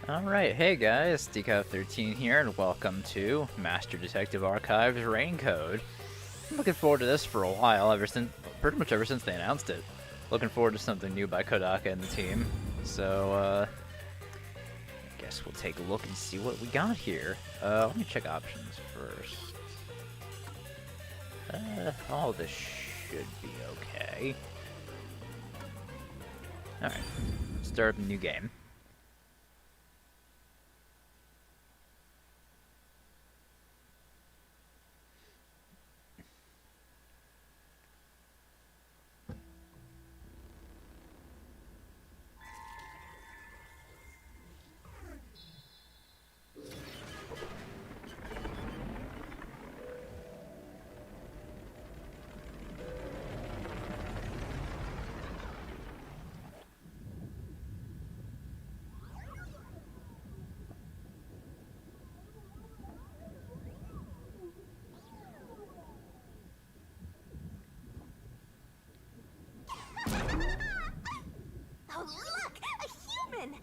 Alright, hey guys, Decal13 here, and welcome to Master Detective Archives Rain Code. I'm looking forward to this for a while, pretty much ever since they announced it. Looking forward to something new by Kodaka and the team. So, I guess we'll take a look and see what we got here. Let me check options first. All this should be okay. Alright, start up a new game. Oh, look! A human!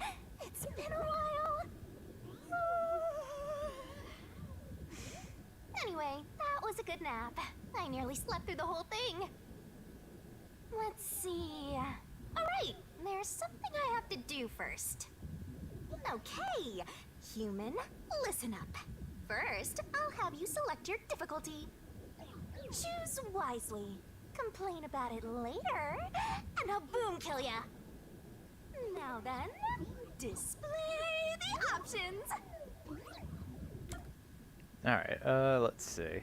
It's been a while! Anyway, that was a good nap. I nearly slept through the whole thing. Let's see... Alright, there's something I have to do first. Okay, human, listen up. First, I'll have you select your difficulty. Choose wisely. Complain about it later, and I'll boom kill ya. Now then, display the options. Alright, let's see.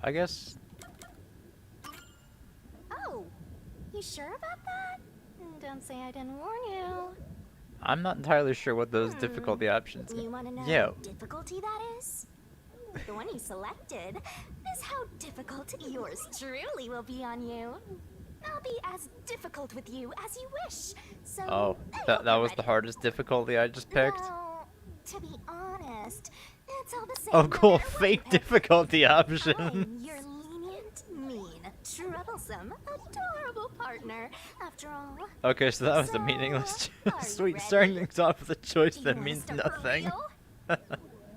I guess... Oh, you sure about that? Don't say I didn't warn you. I'm not entirely sure what those difficulty options You want to know Yeah. what difficulty that is? The one you selected is how difficult yours truly will be on you. I'll be as difficult with you as you wish. So Oh, I hope that you're was the ready. hardest difficulty I just picked? No, to be honest, it's all the same. Oh no cool, matter what fake you pick. difficulty option. I'm your lenient, mean, troublesome, adorable partner, after all. Okay, so that was the So, meaningless are you sweet ready? starting things off with a choice Do you that wanna means start for nothing. real?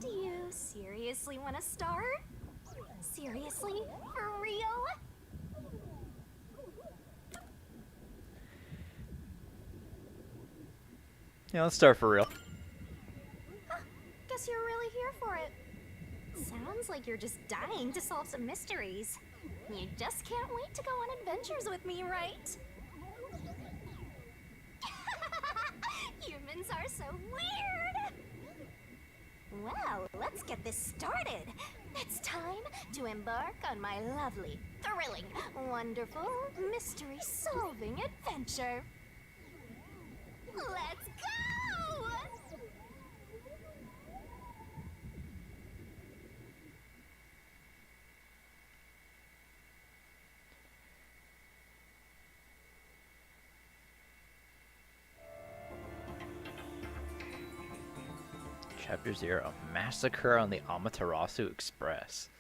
Do you seriously want to start? Seriously? For real? Yeah, let's start for real. Huh, guess you're really here for it. Sounds like you're just dying to solve some mysteries. You just can't wait to go on adventures with me, right? Humans are so weird! Well, let's get this started. It's time to embark on my lovely, thrilling, wonderful, mystery-solving adventure. Let's go! Chapter 0, Massacre on the Amaterasu Express.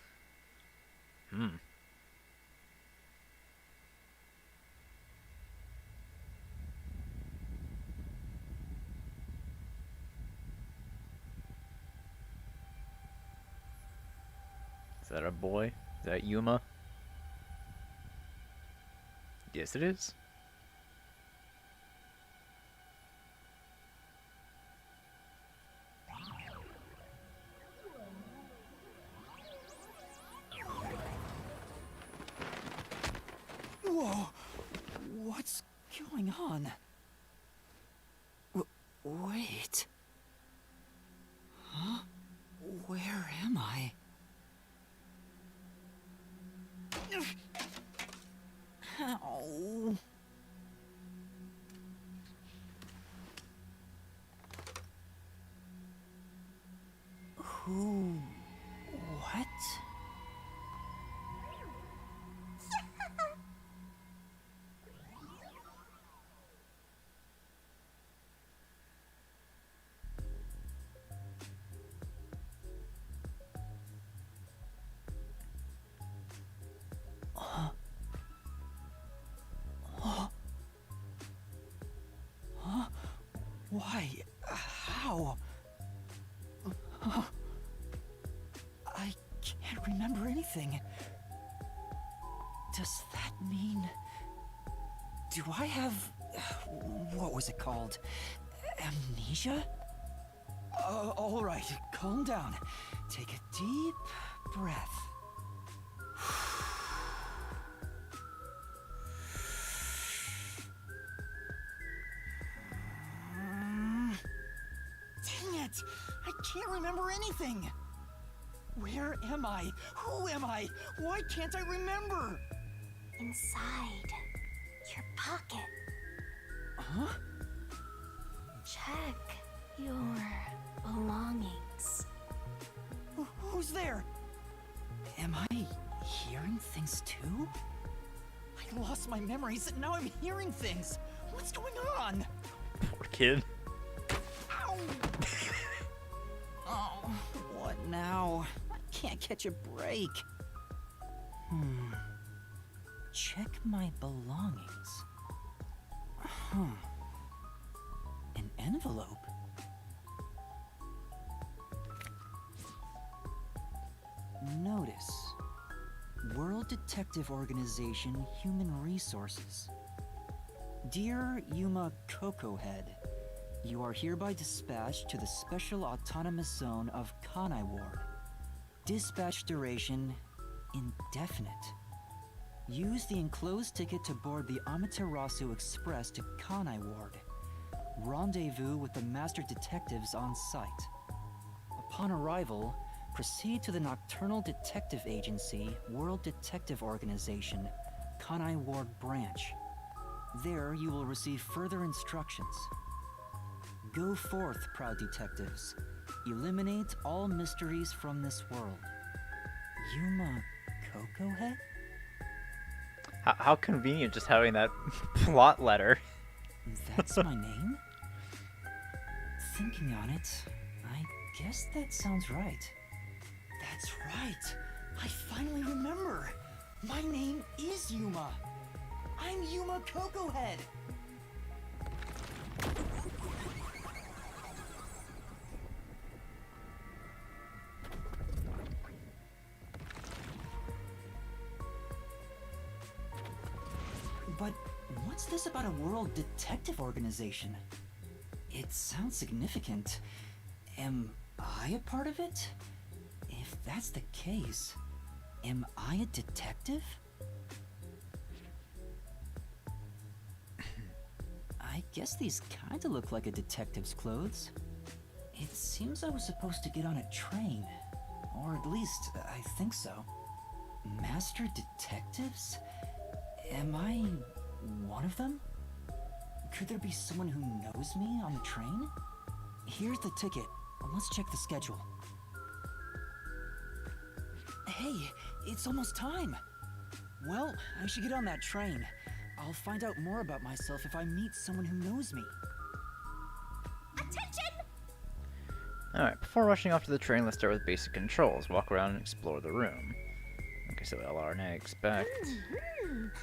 Is that a boy? Is that Yuma? Yes, it is. Whoa! What's going on? Wait. Huh? Where am I? Ow. Who? What? Why? How? I can't remember anything. Does that mean... Do I have... what was it called? Amnesia? All right, calm down. Take a deep breath. Dang it! I can't remember anything! Where am I? Who am I? Why can't I remember? Inside your pocket. Huh? Check your belongings. Who's there? Am I hearing things too? I lost my memories and now I'm hearing things. What's going on? Poor kid. Ow! Oh, what now? I can't catch a break. Check my belongings. Huh. An envelope? Notice. World Detective Organization Human Resources. Dear Yuma Cocohead, you are hereby dispatched to the Special Autonomous Zone of Kanai Ward. Dispatch duration indefinite. Use the enclosed ticket to board the Amaterasu Express to Kanai Ward. Rendezvous with the Master Detectives on site. Upon arrival, proceed to the Nocturnal Detective Agency, World Detective Organization, Kanai Ward Branch. There you will receive further instructions. Go forth, proud detectives. Eliminate all mysteries from this world. Yuma Cocohead? How convenient just having that plot letter. That's my name? Thinking on it, I guess that sounds right. That's right. I finally remember. My name is Yuma. I'm Yuma Cocohead. But what's this about a world detective organization? It sounds significant. Am I a part of it? If that's the case, am I a detective? I guess these kinda look like a detective's clothes. It seems I was supposed to get on a train. Or at least, I think so. Master detectives? Am I one of them? Could there be someone who knows me on the train? Here's the ticket. Let's check the schedule. Hey, it's almost time. Well, I should get on that train. I'll find out more about myself if I meet someone who knows me. Attention! Alright, before rushing off to the train, let's start with basic controls. Walk around and explore the room. Okay, so LRNA expect.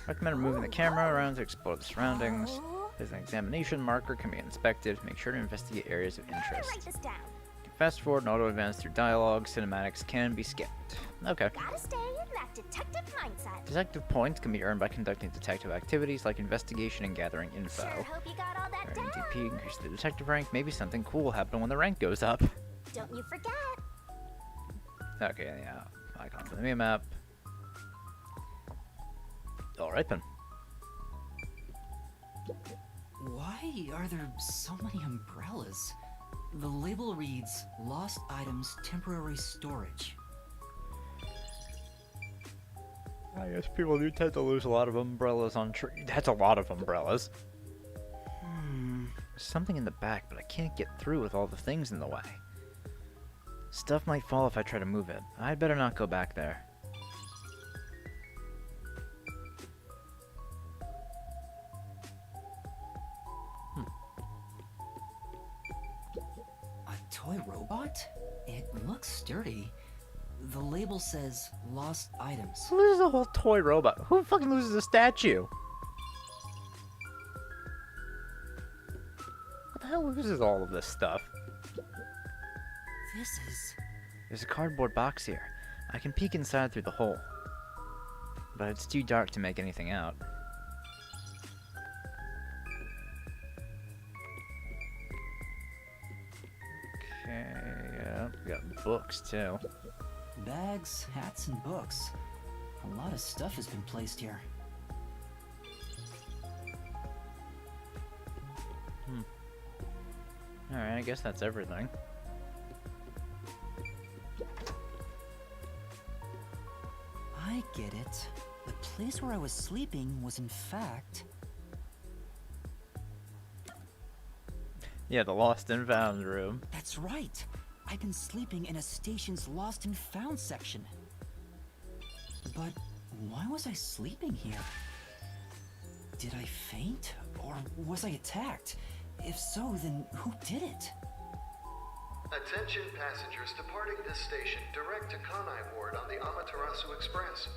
Recommend removing the camera around to explore the surroundings. Oh. There's an examination marker can be inspected. Make sure to investigate areas of Write interest. this down. Fast forward and auto advance through dialogue. Cinematics can be skipped. Okay. Gotta stay in that detective mindset. Detective points can be earned by conducting detective activities like investigation and gathering info. Sure hope you got all that Earning down. DP, increase the detective rank. Maybe something cool will happen when the rank goes up. Don't you forget. Okay, yeah. Icon for the map. Alright then. Why are there so many umbrellas? The label reads, Lost Items Temporary Storage. I guess people do tend to lose a lot of umbrellas on That's a lot of umbrellas. There's something in the back, but I can't get through with all the things in the way. Stuff might fall if I try to move it. I'd better not go back there. A toy robot? It looks sturdy. The label says Lost Items. Who loses a whole toy robot? Who fucking loses a statue? What the hell is all of this stuff? This is... There's a cardboard box here. I can peek inside through the hole. But it's too dark to make anything out. Okay, yeah, we got books too. bags, hats, and books. A lot of stuff has been placed here. Alright, I guess that's everything. I get it. The place where I was sleeping was in fact... Yeah, the lost and found room. That's right! I've been sleeping in a station's lost and found section. But why was I sleeping here? Did I faint? Or was I attacked? If so, then who did it? Attention passengers departing this station direct to Kanai Ward on the Amaterasu Express.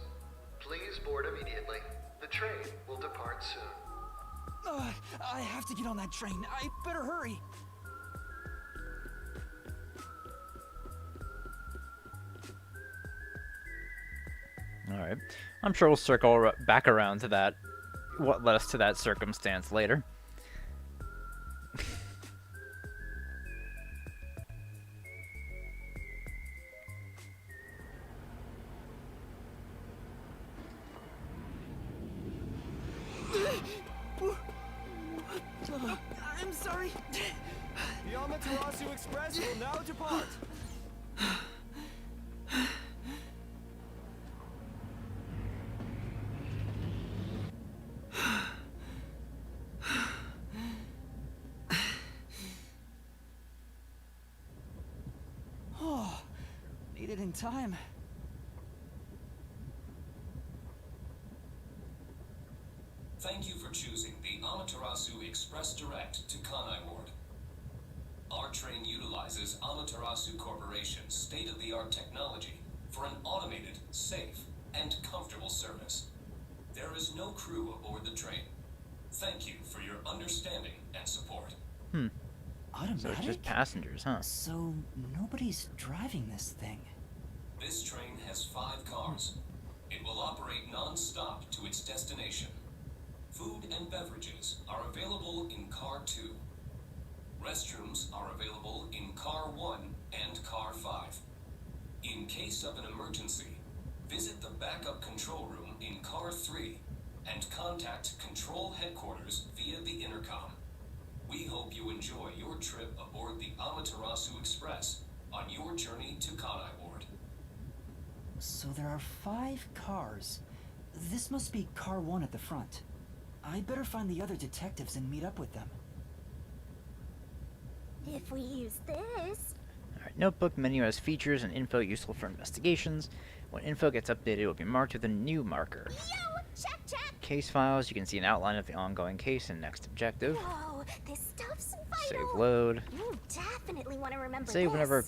Please board immediately. The train will depart soon. I have to get on that train. I better hurry. Alright. I'm sure we'll circle back around to that, what led us to that circumstance later. I'm sorry. The Amaterasu Express will now depart. Oh, made it in time. Thank you for choosing the Amaterasu Express Direct to Kanai Ward. Our train utilizes Amaterasu Corporation's state-of-the-art technology for an automated, safe, and comfortable service. There is no crew aboard the train. Thank you for your understanding and support. Automatic? So it's just passengers, huh? So nobody's driving this thing. This train has 5 cars. It will operate non-stop to its destination. Food and beverages are available in Car 2. Restrooms are available in Car 1 and Car 5. In case of an emergency, visit the backup control room in Car 3 and contact Control Headquarters via the intercom. We hope you enjoy your trip aboard the Amaterasu Express on your journey to Kanai Ward. So there are 5 cars. This must be car 1 at the front. I better find the other detectives and meet up with them. If we use this... Alright, notebook menu has features and info useful for investigations. When info gets updated, it will be marked with a new marker. Yo! Check, check! Case files, you can see an outline of the ongoing case and next objective. Whoa, this stuff's Save vital! load. You definitely want to remember Save this. whenever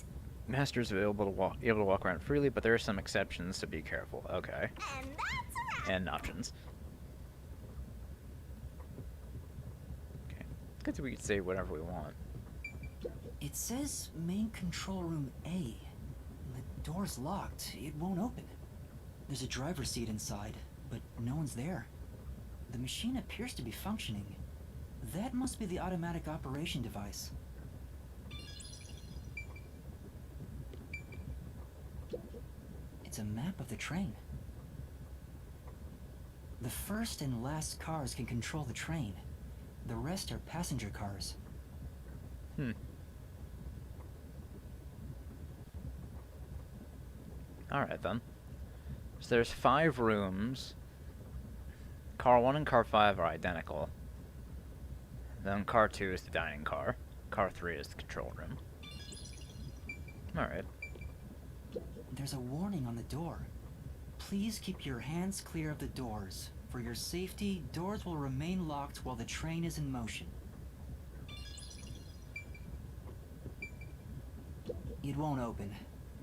master's able to walk around freely, but there are some exceptions, so be careful. Okay. And that's a wrap! And options. Okay. Good that we can save whatever we want. It says main control room A. The door's locked. It won't open. There's a driver's seat inside, but no one's there. The machine appears to be functioning. That must be the automatic operation device. It's a map of the train. The first and last cars can control the train. The rest are passenger cars. Alright then. So there's 5 rooms. Car 1 and Car 5 are identical. Then Car 2 is the dining car. Car 3 is the control room. Alright. There's a warning on the door. Please keep your hands clear of the doors. For your safety, doors will remain locked while the train is in motion. It won't open.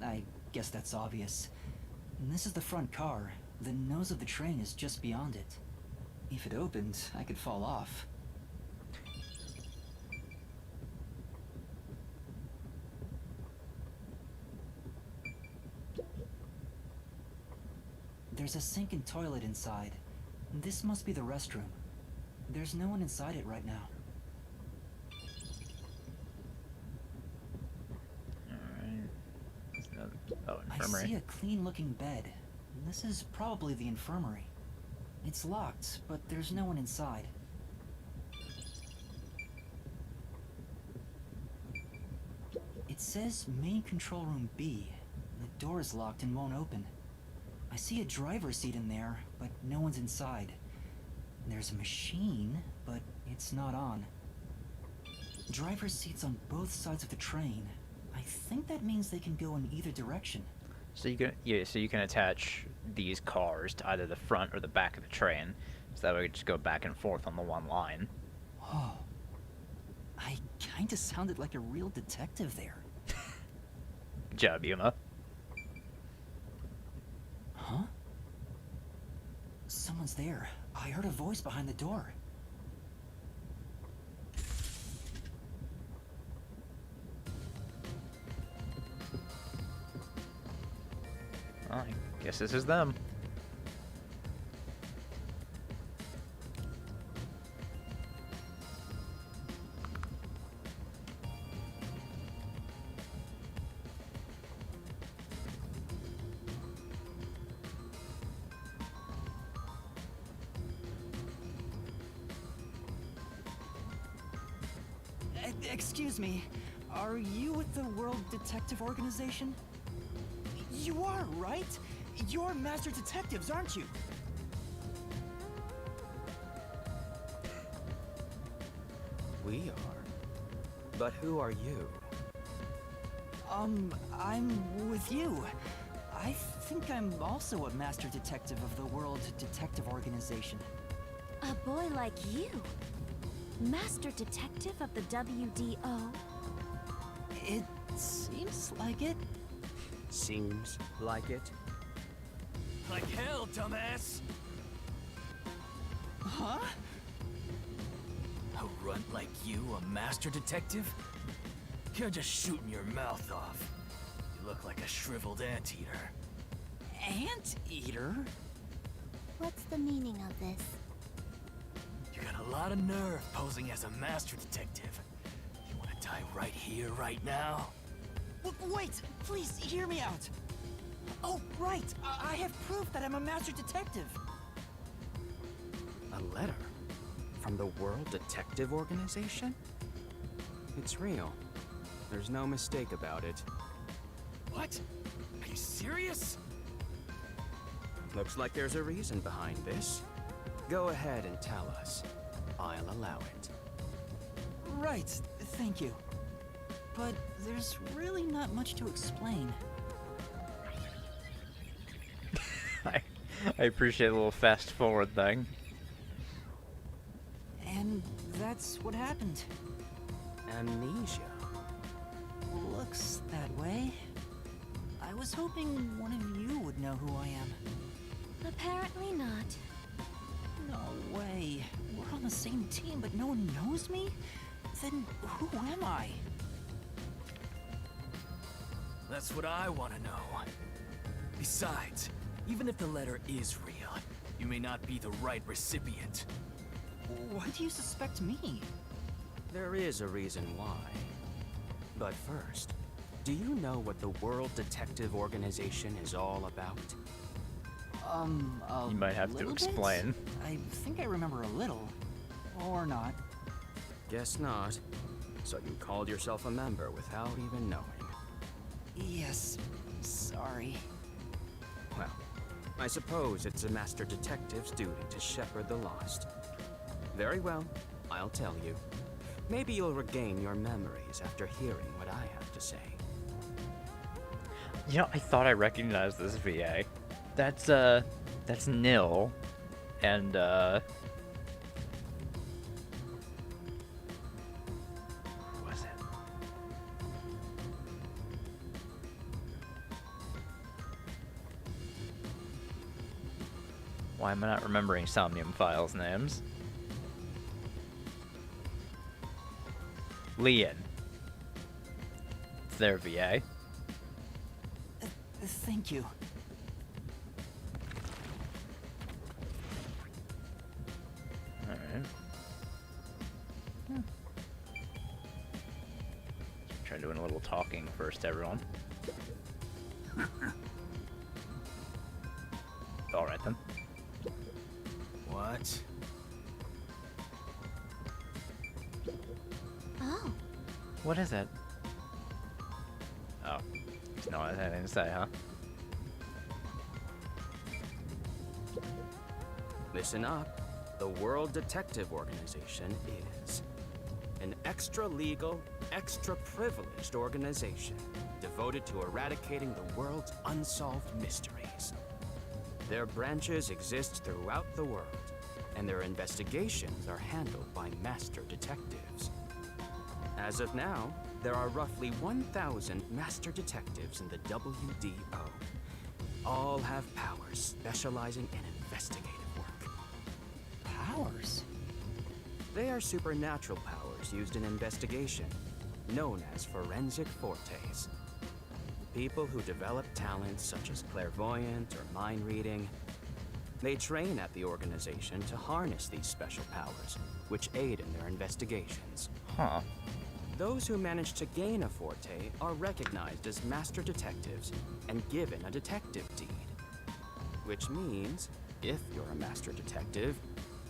I guess that's obvious. This is the front car. The nose of the train is just beyond it. If it opened, I could fall off. There's a sink and toilet inside. This must be the restroom. There's no one inside it right now. Alright. Oh, I infirmary. see a clean-looking bed. This is probably the infirmary. It's locked, but there's no one inside. It says main control room B. The door is locked and won't open. I see a driver's seat in there, but no one's inside. There's a machine, but it's not on. Driver's seats on both sides of the train. I think that means they can go in either direction. So you can attach these cars to either the front or the back of the train, so that way we can just go back and forth on the one line. Oh. I kinda sounded like a real detective there. Good job, Yuma. Huh? Someone's there. I heard a voice behind the door. Well, I guess this is them. Excuse me, are you with the World Detective Organization? You are, right? You're master detectives, aren't you? We are. But who are you? I'm with you. I think I'm also a master detective of the World Detective Organization. A boy like you? Master Detective of the WDO? It seems like it. Seems like it. Like hell, dumbass! Huh? A runt like you, a master detective? You're just shooting your mouth off. You look like a shriveled anteater. Anteater? What's the meaning of this? You got a lot of nerve posing as a master detective. You wanna die right here, right now? Wait, please hear me out. Oh, right. I have proof that I'm a master detective. A letter? From the World Detective Organization? It's real. There's no mistake about it. What? Are you serious? Looks like there's a reason behind this. Go ahead and tell us. I'll allow it. Right, thank you. But there's really not much to explain. I appreciate a little fast forward thing. And that's what happened. Amnesia. Looks that way. I was hoping one of you would know who I am. Apparently not. No way. We're on the same team, but no one knows me? Then who am I? That's what I want to know. Besides, even if the letter is real, you may not be the right recipient. Why do you suspect me? There is a reason why. But first, do you know what the World Detective Organization is all about? A You might have to little bit? explain. I think I remember a little. Or not. Guess not. So you called yourself a member without even knowing. Yes. Sorry. Well, I suppose it's a master detective's duty to shepherd the lost. Very well, I'll tell you. Maybe you'll regain your memories after hearing what I have to say. You know, I thought I recognized this VA. That's Nil, and who was it? Why am I not remembering Somnium Files names? Leon. It's their VA. Thank you. Try doing a little talking first, everyone. Alright then. What? Oh, What is it? Oh. There's no anything to say, huh? Listen up. The World Detective Organization is an extra-legal, extra-privileged organization devoted to eradicating the world's unsolved mysteries. Their branches exist throughout the world, and their investigations are handled by master detectives. As of now, there are roughly 1,000 master detectives in the WDO. All have powers specializing in investigative work. Powers? They are supernatural powers used in investigation, known as forensic fortes. People who develop talents such as clairvoyant or mind reading. They train at the organization to harness these special powers, which aid in their investigations. Huh. Those who manage to gain a forte are recognized as master detectives and given a detective deed. Which means, if you're a master detective,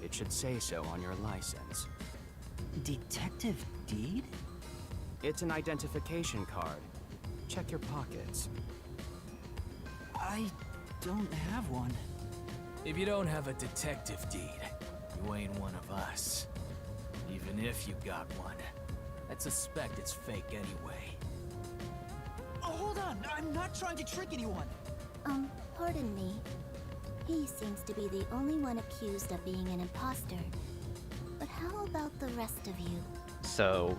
it should say so on your license. Detective deed? It's an identification card. Check your pockets. I don't have one. If you don't have a detective deed, you ain't one of us. Even if you got one, I'd suspect it's fake anyway. Oh, hold on! I'm not trying to trick anyone! pardon me. He seems to be the only one accused of being an imposter. But how about the rest of you? So,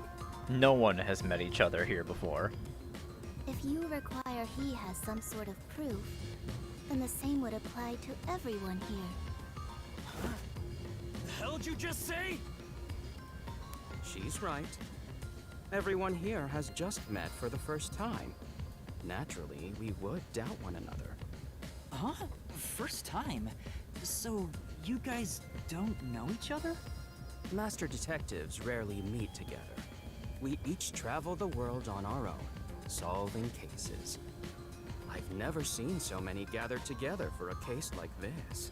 no one has met each other here before. If you require he has some sort of proof, then the same would apply to everyone here. The hell'd you just say? She's right. Everyone here has just met for the first time. Naturally, we would doubt one another. Huh? First time? So, you guys don't know each other? Master detectives rarely meet together. We each travel the world on our own, solving cases. I've never seen so many gathered together for a case like this.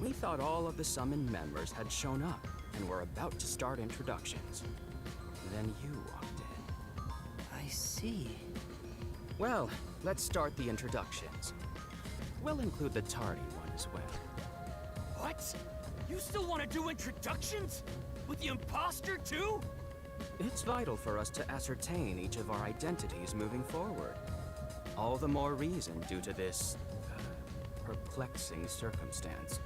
We thought all of the summoned members had shown up and were about to start introductions. Then you walked in. I see. Well, let's start the introductions. We'll include the tardy one as well. What? You still want to do introductions? With the imposter too? It's vital for us to ascertain each of our identities moving forward. All the more reason due to this perplexing circumstance.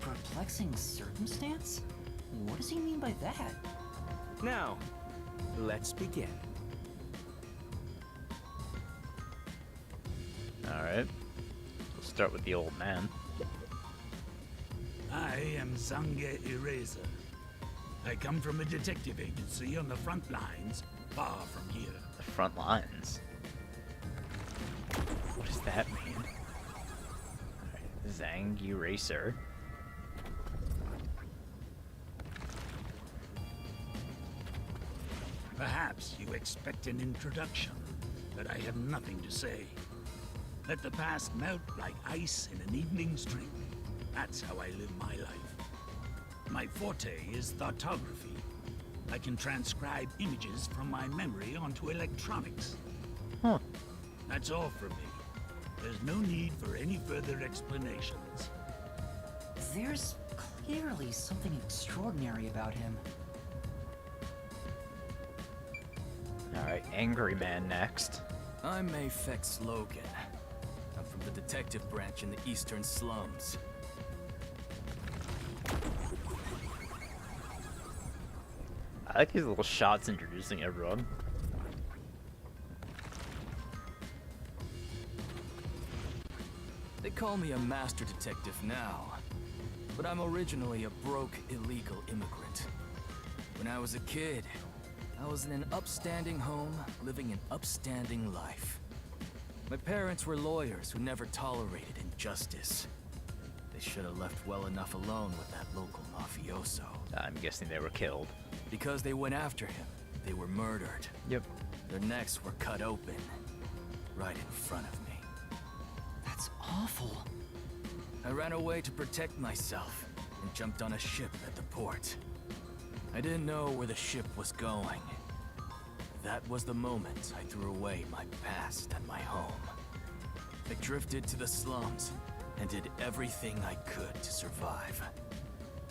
Perplexing circumstance? What does he mean by that? Now, let's begin. Alright. We'll start with the old man. I am Zange Eraser. I come from a detective agency on the front lines, far from here. The front lines. What does that mean? Alright, Zang Eraser. Perhaps you expect an introduction, but I have nothing to say. Let the past melt like ice in an evening's drink. That's how I live my life. My forte is thoughtography. I can transcribe images from my memory onto electronics. Huh. That's all for me. There's no need for any further explanations. There's clearly something extraordinary about him. Alright, Angry Man next. I'm Mayfex Logan. I'm from the detective branch in the eastern slums. I like these little shots introducing everyone. They call me a master detective now, but I'm originally a broke, illegal immigrant. When I was a kid, I was in an upstanding home, living an upstanding life. My parents were lawyers who never tolerated injustice. They should have left well enough alone with that local mafioso. I'm guessing they were killed. Because they went after him, they were murdered. Yep. Their necks were cut open, right in front of me. That's awful. I ran away to protect myself and jumped on a ship at the port. I didn't know where the ship was going. That was the moment I threw away my past and my home. I drifted to the slums and did everything I could to survive.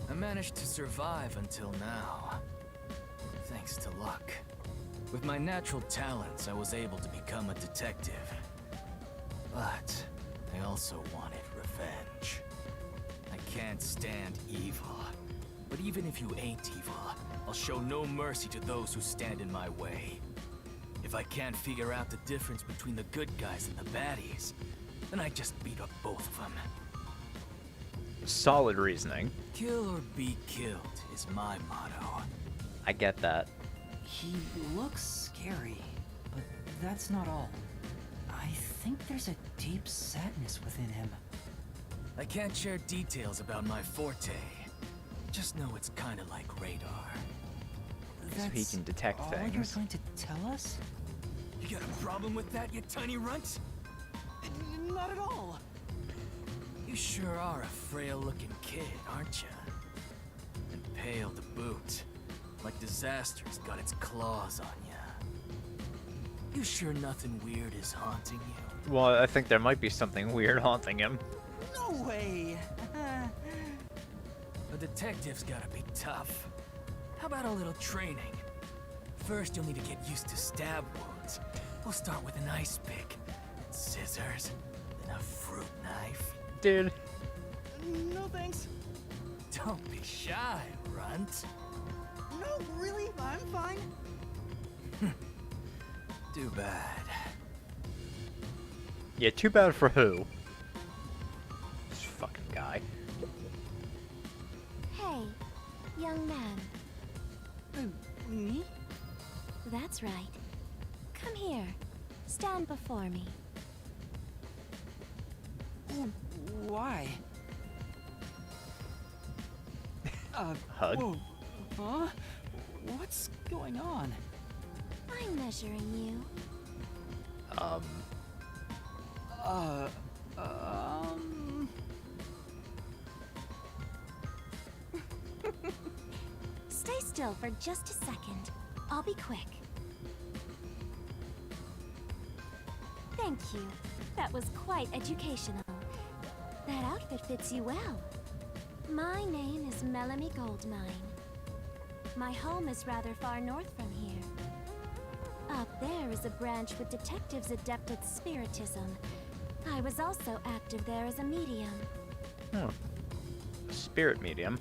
I managed to survive until now, thanks to luck. With my natural talents, I was able to become a detective. But I also wanted revenge. I can't stand evil. But even if you ain't evil, I'll show no mercy to those who stand in my way. If I can't figure out the difference between the good guys and the baddies, then I just beat up both of them. Solid reasoning. Kill or be killed is my motto. I get that. He looks scary, but that's not all. I think there's a deep sadness within him. I can't share details about my forte. Just know it's kinda like radar. So he can detect all you're things. going to tell us? You got a problem with that, you tiny runt? Not at all. You sure are a frail-looking kid, aren't you? And pale to boot. Like disaster's got its claws on ya. You sure nothing weird is haunting you? Well, I think there might be something weird haunting him. No way! A detective's gotta be tough. How about a little training? First, you'll need to get used to stab wounds. We'll start with an ice pick, and scissors, then a fruit knife. Dude. No thanks. Don't be shy, runt. No, really? I'm fine. Too bad. Yeah, too bad for who? This fucking guy. Hey, young man. Me? That's right. Come here. Stand before me. Why? Hug? Whoa. Huh? What's going on? I'm measuring you. Stay still for just a second. I'll be quick. Thank you. That was quite educational. That outfit fits you well. My name is Melanie Goldmine. My home is rather far north from here. Up there is a branch with detectives adept at spiritism. I was also active there as a medium. Oh. Spirit medium.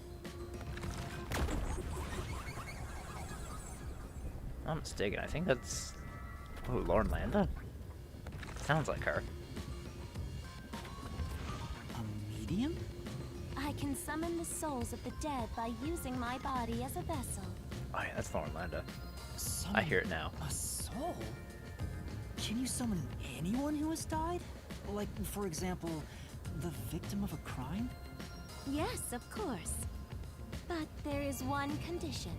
I'm not mistaken. I think that's... Oh, Lauren Landa? Sounds like her. A medium? I can summon the souls of the dead by using my body as a vessel. Oh yeah, that's Lauren Landa. I Summon hear it now. a soul? Can you summon anyone who has died? Like, for example, the victim of a crime? Yes, of course. But there is one condition.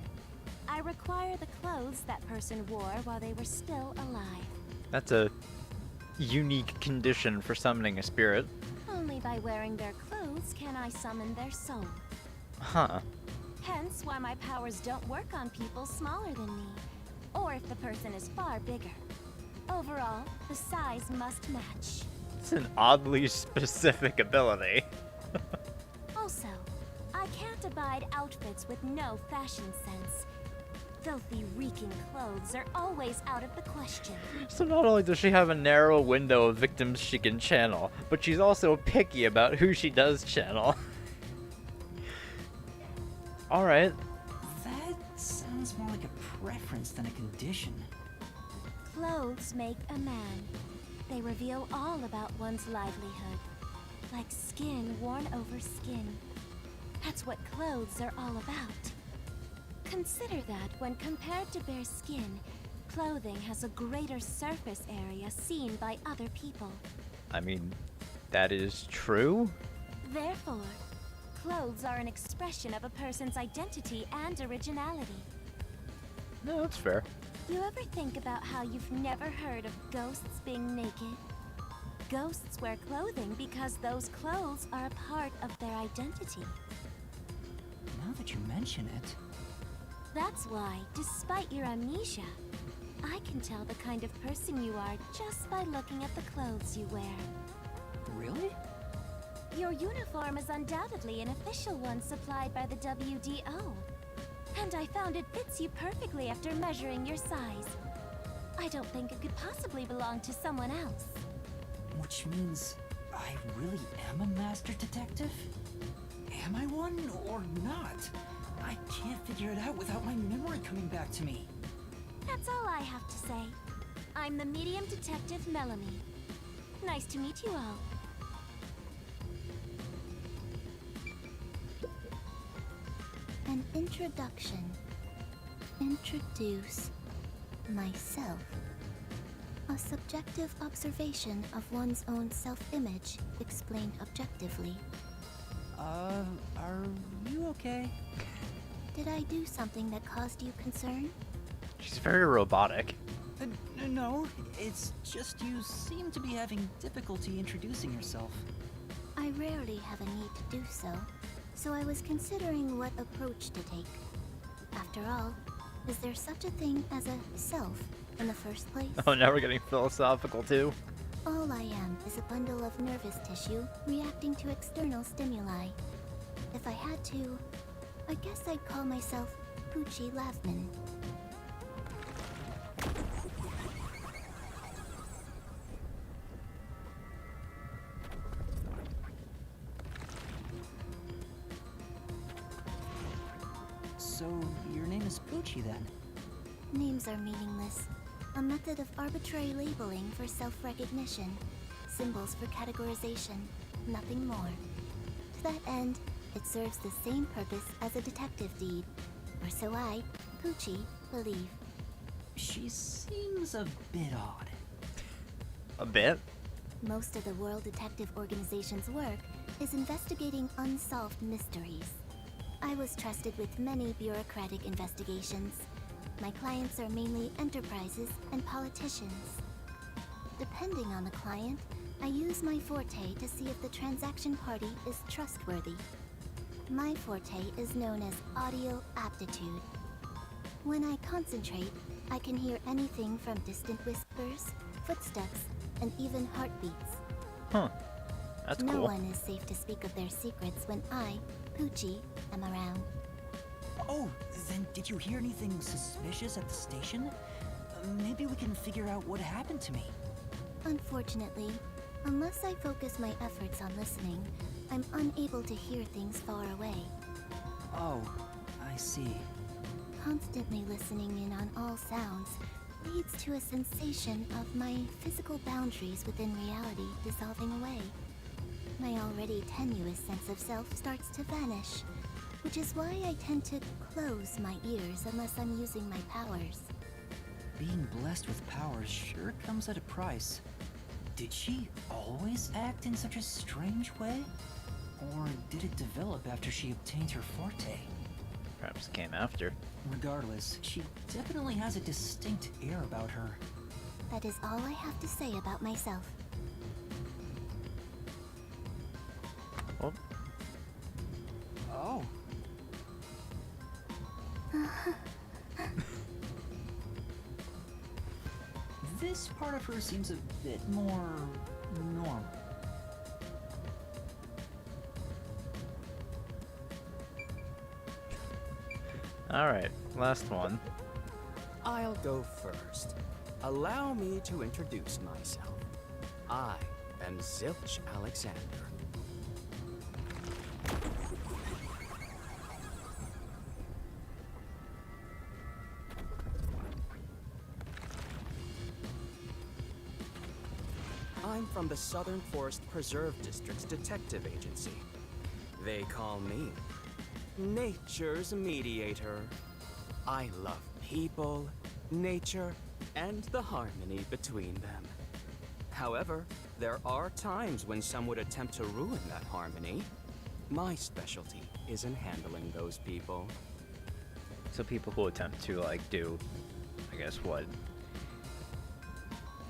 I require the clothes that person wore while they were still alive. That's a unique condition for summoning a spirit. Only by wearing their clothes can I summon their soul. Huh. Hence why my powers don't work on people smaller than me, or if the person is far bigger. Overall, the size must match. It's an oddly specific ability. Also, I can't abide outfits with no fashion sense. Filthy, reeking clothes are always out of the question. So not only does she have a narrow window of victims she can channel, but she's also picky about who she does channel. Alright. That sounds more like a preference than a condition. Clothes make a man. They reveal all about one's livelihood. Like skin worn over skin. That's what clothes are all about. Consider that when compared to bare skin, clothing has a greater surface area seen by other people. I mean, that is true? Therefore, clothes are an expression of a person's identity and originality. No, that's fair. You ever think about how you've never heard of ghosts being naked? Ghosts wear clothing because those clothes are a part of their identity. Now that you mention it... That's why, despite your amnesia, I can tell the kind of person you are just by looking at the clothes you wear. Really? Your uniform is undoubtedly an official one supplied by the WDO. And I found it fits you perfectly after measuring your size. I don't think it could possibly belong to someone else. Which means I really am a master detective? Am I one or not? I can't figure it out without my memory coming back to me. That's all I have to say. I'm the medium detective Melanie. Nice to meet you all. An introduction. Introduce myself. A subjective observation of one's own self-image, explained objectively. Are you okay? Did I do something that caused you concern? She's very robotic. No, it's just you seem to be having difficulty introducing yourself. I rarely have a need to do so, so I was considering what approach to take. After all, is there such a thing as a self in the first place? Oh, now we're getting philosophical too. All I am is a bundle of nervous tissue reacting to external stimuli. If I had to, I guess I'd call myself Poochie Lavman. So, your name is Poochie then? Names are meaningless. A method of arbitrary labeling for self-recognition. Symbols for categorization. Nothing more. To that end, it serves the same purpose as a detective deed. Or so I, Poochie, believe. She seems a bit odd. A bit? Most of the World Detective Organization's work is investigating unsolved mysteries. I was trusted with many bureaucratic investigations. My clients are mainly enterprises and politicians. Depending on the client, I use my forte to see if the transaction party is trustworthy. My forte is known as audio aptitude. When I concentrate, I can hear anything from distant whispers, footsteps, and even heartbeats. Huh. That's No cool. one is safe to speak of their secrets when I, Poochie, am around. Oh, then did you hear anything suspicious at the station? Maybe we can figure out what happened to me. Unfortunately, unless I focus my efforts on listening, I'm unable to hear things far away. Oh, I see. Constantly listening in on all sounds leads to a sensation of my physical boundaries within reality dissolving away. My already tenuous sense of self starts to vanish, which is why I tend to close my ears unless I'm using my powers. Being blessed with powers sure comes at a price. Did she always act in such a strange way? Or did it develop after she obtained her forte? Perhaps it came after. Regardless, she definitely has a distinct air about her. That is all I have to say about myself. Oh, Oh. This part of her seems a bit more normal. alright. Last one. I'll go first. Allow me to introduce myself. I am Zilch Alexander. I'm from the Southern Forest Preserve District's detective agency. They call me Nature's Mediator. I love people, nature, and the harmony between them. However, there are times when some would attempt to ruin that harmony. My specialty is in handling those people. So people who attempt to, like, do, I guess, what?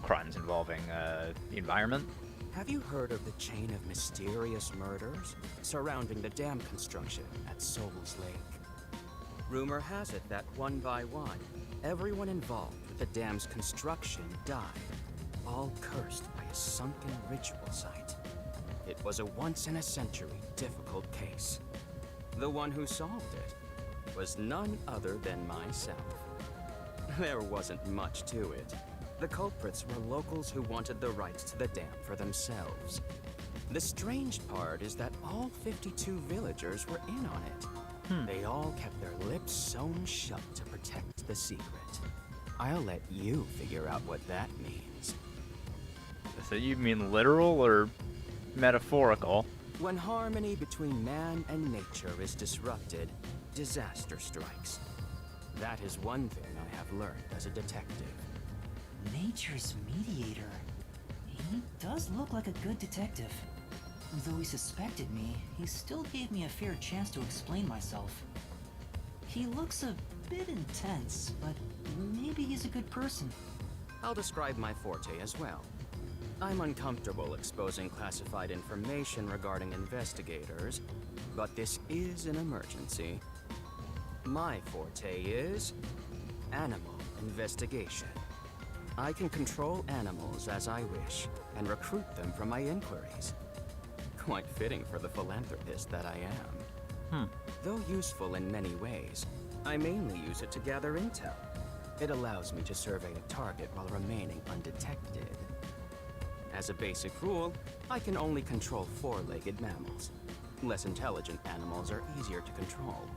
Crimes involving the environment? Have you heard of the chain of mysterious murders surrounding the dam construction at Soul's Lake? Rumor has it that one by one, everyone involved with the dam's construction died, all cursed by a sunken ritual site. It was a once-in-a-century difficult case. The one who solved it was none other than myself. There wasn't much to it. The culprits were locals who wanted the rights to the dam for themselves. The strange part is that all 52 villagers were in on it. They all kept their lips sewn shut to protect the secret. I'll let you figure out what that means. So you mean literal or metaphorical? When harmony between man and nature is disrupted, disaster strikes. That is one thing I have learned as a detective. Nature's mediator. He does look like a good detective. Though he suspected me, he still gave me a fair chance to explain myself. He looks a bit intense, but maybe he's a good person. I'll describe my forte as well. I'm uncomfortable exposing classified information regarding investigators, but this is an emergency. My forte is animal investigation. I can control animals as I wish and recruit them for my inquiries. Quite fitting for the philanthropist that I am. Though useful in many ways, I mainly use it to gather intel. It allows me to survey a target while remaining undetected. As a basic rule, I can only control four-legged mammals. Less intelligent animals are easier to control.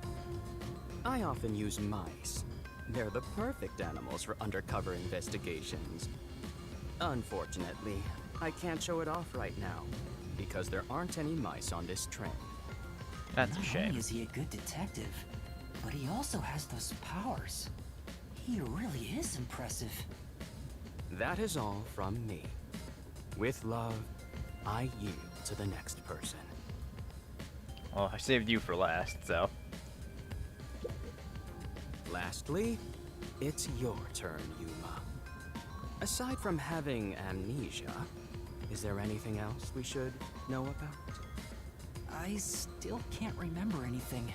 I often use mice. They're the perfect animals for undercover investigations. Unfortunately, I can't show it off right now, because there aren't any mice on this train. That's a Not shame. only is he a good detective, but he also has those powers. He really is impressive. That is all from me. With love, I yield to the next person. Well, I saved you for last, so. Lastly, it's your turn, Yuma. Aside from having amnesia, is there anything else we should know about? I still can't remember anything.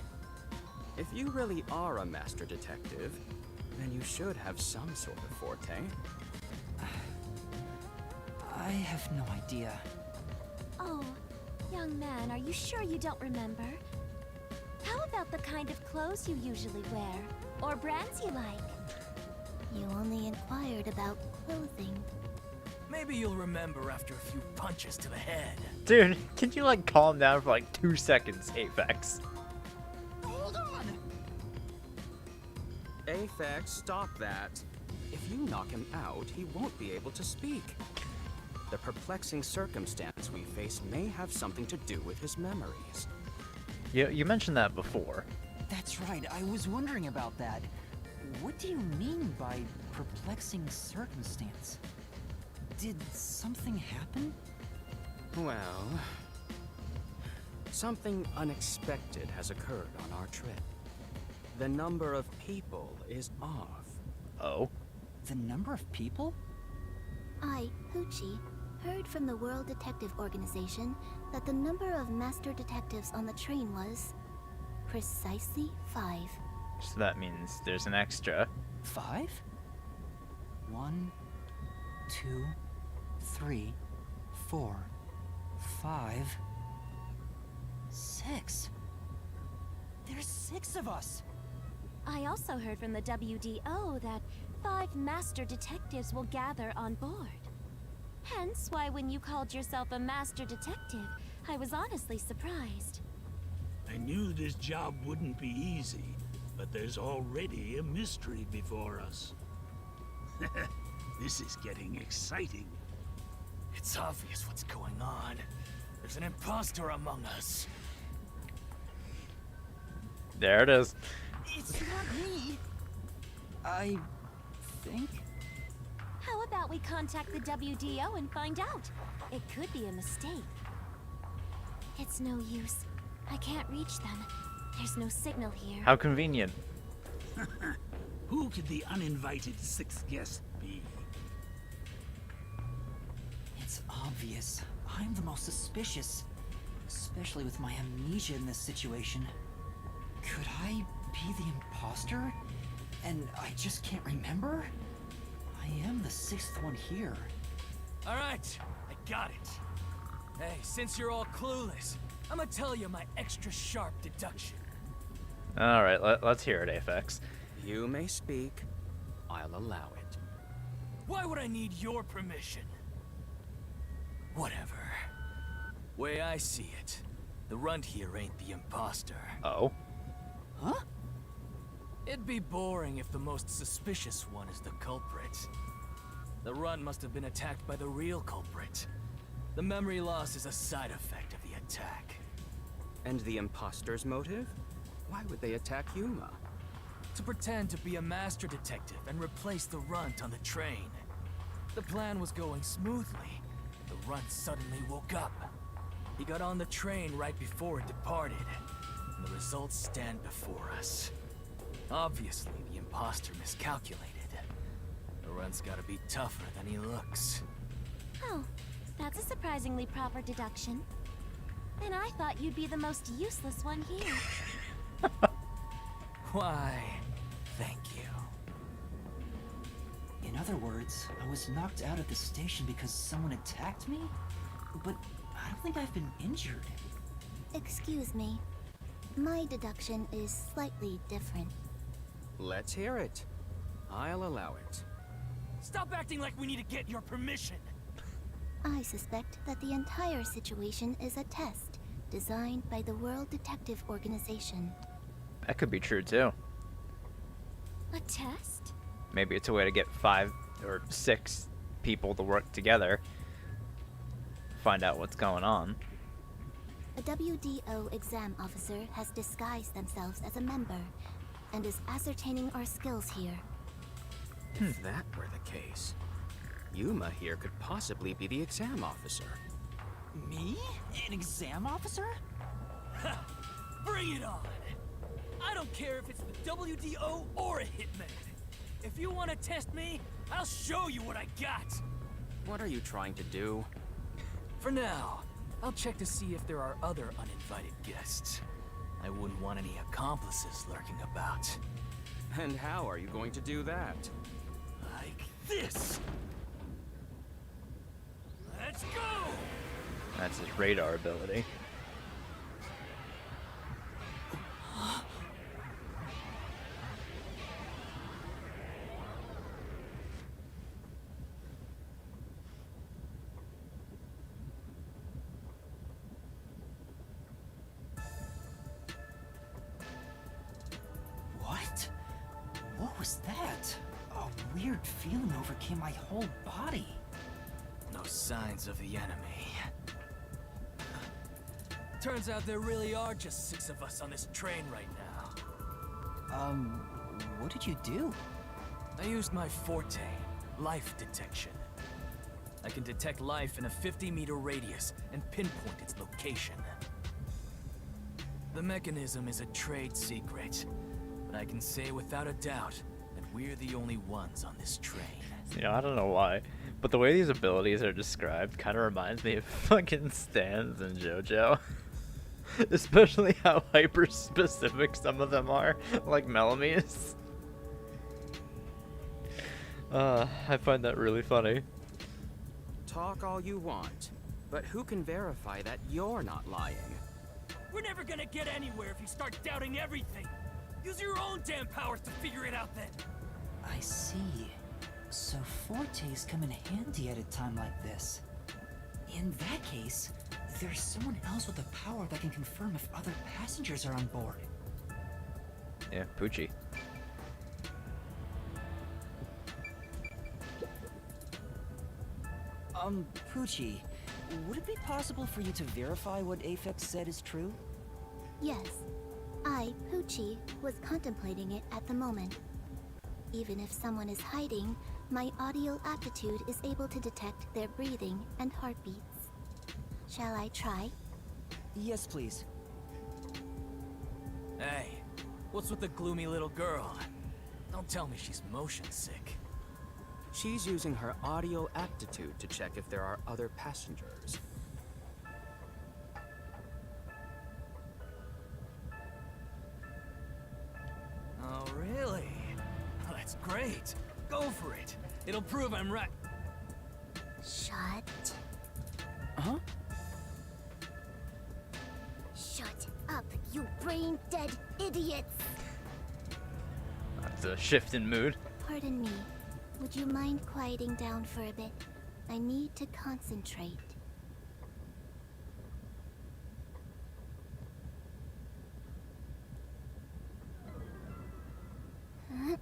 If you really are a master detective, then you should have some sort of forte. I have no idea. Oh, young man, are you sure you don't remember? How about the kind of clothes you usually wear? Or brands you like? You only inquired about clothing. Maybe you'll remember after a few punches to the head. Dude, can you like calm down for like 2 seconds, Apex? Hold on! Aphex, stop that. If you knock him out, he won't be able to speak. The perplexing circumstance we face may have something to do with his memories. You mentioned that before. That's right, I was wondering about that. What do you mean by perplexing circumstance? Did something happen? Well, something unexpected has occurred on our trip. The number of people is off. Oh? The number of people? I, Hoochie, heard from the World Detective Organization that the number of master detectives on the train was precisely 5. So that means there's an extra. 5? 1, 2, 3, 4, 5, 6. There's 6 of us! I also heard from the WDO that 5 master detectives will gather on board. Hence why when you called yourself a master detective, I was honestly surprised. I knew this job wouldn't be easy, but there's already a mystery before us. This is getting exciting. It's obvious what's going on. There's an imposter among us. There it is. It's not me! I think? How about we contact the WDO and find out? It could be a mistake. It's no use. I can't reach them. There's no signal here. How convenient. Who could the uninvited sixth guest be? It's obvious. I'm the most suspicious. Especially with my amnesia in this situation. Could I be the imposter? And I just can't remember? I am the sixth one here. Alright, I got it. Hey, since you're all clueless, I'm gonna tell you my extra sharp deduction. Alright, let's hear it, Aphex. You may speak. I'll allow it. Why would I need your permission? Whatever. Way I see it, the runt here ain't the imposter. Oh? Huh? It'd be boring if the most suspicious one is the culprit. The runt must have been attacked by the real culprit. The memory loss is a side effect of the attack. And the imposter's motive? Why would they attack Yuma? To pretend to be a master detective and replace the runt on the train. The plan was going smoothly. The runt suddenly woke up. He got on the train right before it departed. And the results stand before us. Obviously, the imposter miscalculated. The runt's gotta be tougher than he looks. Oh, that's a surprisingly proper deduction. And I thought you'd be the most useless one here. Why, thank you. In other words, I was knocked out at the station because someone attacked me? But I don't think I've been injured. Excuse me. My deduction is slightly different. Let's hear it. I'll allow it. Stop acting like we need to get your permission. I suspect that the entire situation is a test designed by the World Detective Organization. That could be true too. A test? Maybe it's a way to get 5 or 6 people to work together. Find out what's going on. A WDO exam officer has disguised themselves as a member and is ascertaining our skills here. If that were the case, Yuma here could possibly be the exam officer. Me? An exam officer? Bring it on! I don't care if it's the WDO or a hitman. If you want to test me, I'll show you what I got. What are you trying to do? For now, I'll check to see if there are other uninvited guests. I wouldn't want any accomplices lurking about. And how are you going to do that? Like this! Let's go! That's his radar ability. What? What was that? A weird feeling overcame my whole body. No signs of the enemy. Turns out there really are just 6 of us on this train right now. What did you do? I used my forte, life detection. I can detect life in a 50-meter radius and pinpoint its location. The mechanism is a trade secret, but I can say without a doubt that we're the only ones on this train. You know, I don't know why, but the way these abilities are described kind of reminds me of fucking Stans and JoJo. Especially how hyper-specific some of them are, like Melamie's. I find that really funny. Talk all you want, but who can verify that you're not lying? We're never gonna get anywhere if you start doubting everything. Use your own damn powers to figure it out then. I see. So fortes come in handy at a time like this. In that case, there's someone else with a power that can confirm if other passengers are on board. Yeah, Poochie. Poochie, would it be possible for you to verify what Aphex said is true? Yes, I, Poochie, was contemplating it at the moment. Even if someone is hiding, my audio aptitude is able to detect their breathing and heartbeats. Shall I try? Yes, please. Hey, what's with the gloomy little girl? Don't tell me she's motion sick. She's using her audio aptitude to check if there are other passengers. Oh, really? Oh, that's great. Go for it. It'll prove I'm right. Shut. Huh? Shut up, you brain-dead idiots! That's a shift in mood. Pardon me. Would you mind quieting down for a bit? I need to concentrate. Huh?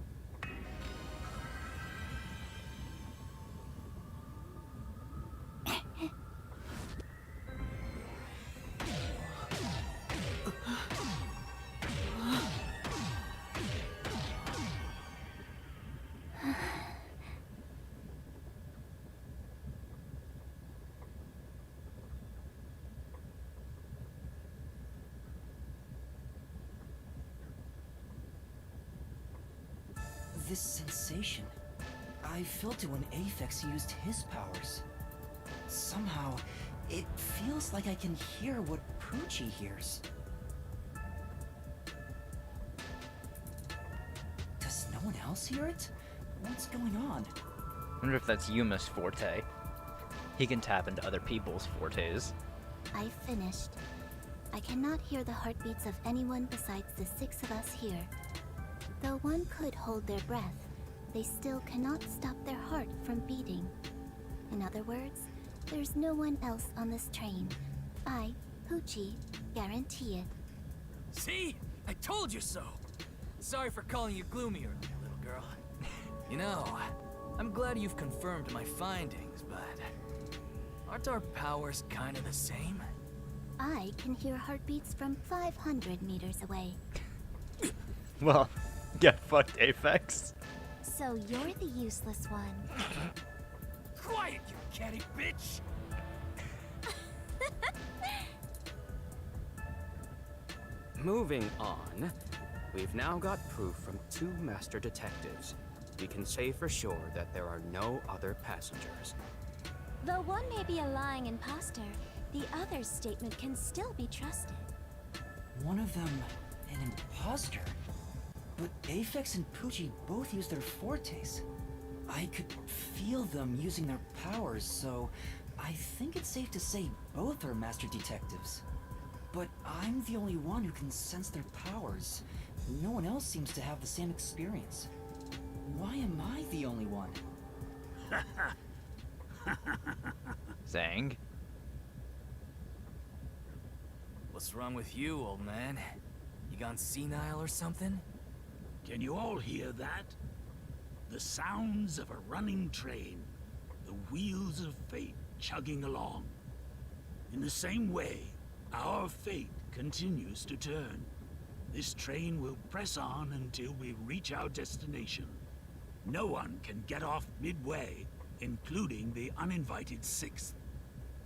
This sensation, I felt it when Aphex used his powers. Somehow, it feels like I can hear what Poochie hears. Does no one else hear it? What's going on? I wonder if that's Yuma's forte. He can tap into other people's fortes. I finished. I cannot hear the heartbeats of anyone besides the 6 of us here. Though one could hold their breath, they still cannot stop their heart from beating. In other words, there's no one else on this train. I, Poochie, guarantee it. See? I told you so. Sorry for calling you gloomy earlier, little girl. You know, I'm glad you've confirmed my findings, but aren't our powers kind of the same? I can hear heartbeats from 500 meters away. Well, get fucked, Aphex. So you're the useless one. Quiet, you catty bitch! Moving on, we've now got proof from 2 master detectives. We can say for sure that there are no other passengers. Though one may be a lying imposter, the other's statement can still be trusted. One of them, an imposter? But Aphex and Poochie both use their fortes. I could feel them using their powers, so I think it's safe to say both are master detectives. But I'm the only one who can sense their powers. No one else seems to have the same experience. Why am I the only one? Zang. What's wrong with you, old man? You gone senile or something? Can you all hear that? The sounds of a running train. The wheels of fate chugging along. In the same way, our fate continues to turn. This train will press on until we reach our destination. No one can get off midway, including the uninvited 6th.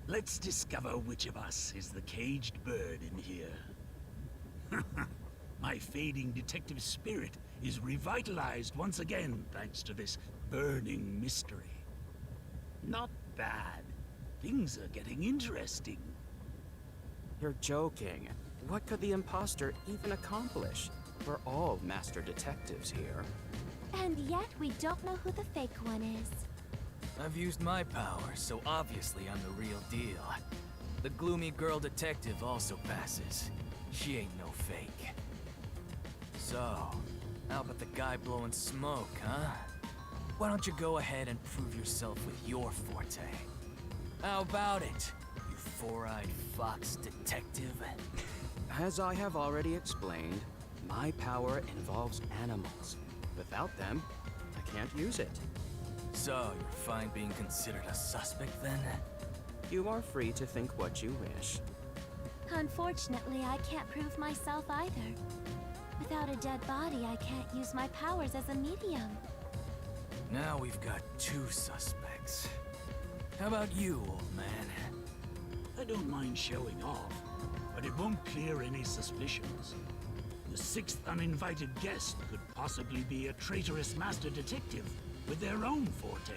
Let's discover which of us is the caged bird in here. My fading detective spirit is revitalized once again thanks to this burning mystery. Not bad. Things are getting interesting. You're joking. What could the imposter even accomplish? We're all master detectives here. And yet we don't know who the fake one is. I've used my powers, so obviously I'm the real deal. The gloomy girl detective also passes. She ain't no fake. So, how about the guy blowing smoke, huh? Why don't you go ahead and prove yourself with your forte? How about it, you four-eyed fox detective? As I have already explained, my power involves animals. Without them, I can't use it. So, you're fine being considered a suspect then? You are free to think what you wish. Unfortunately, I can't prove myself either. Without a dead body, I can't use my powers as a medium. Now we've got 2 suspects. How about you, old man? I don't mind showing off, but it won't clear any suspicions. The sixth uninvited guest could possibly be a traitorous master detective with their own forte.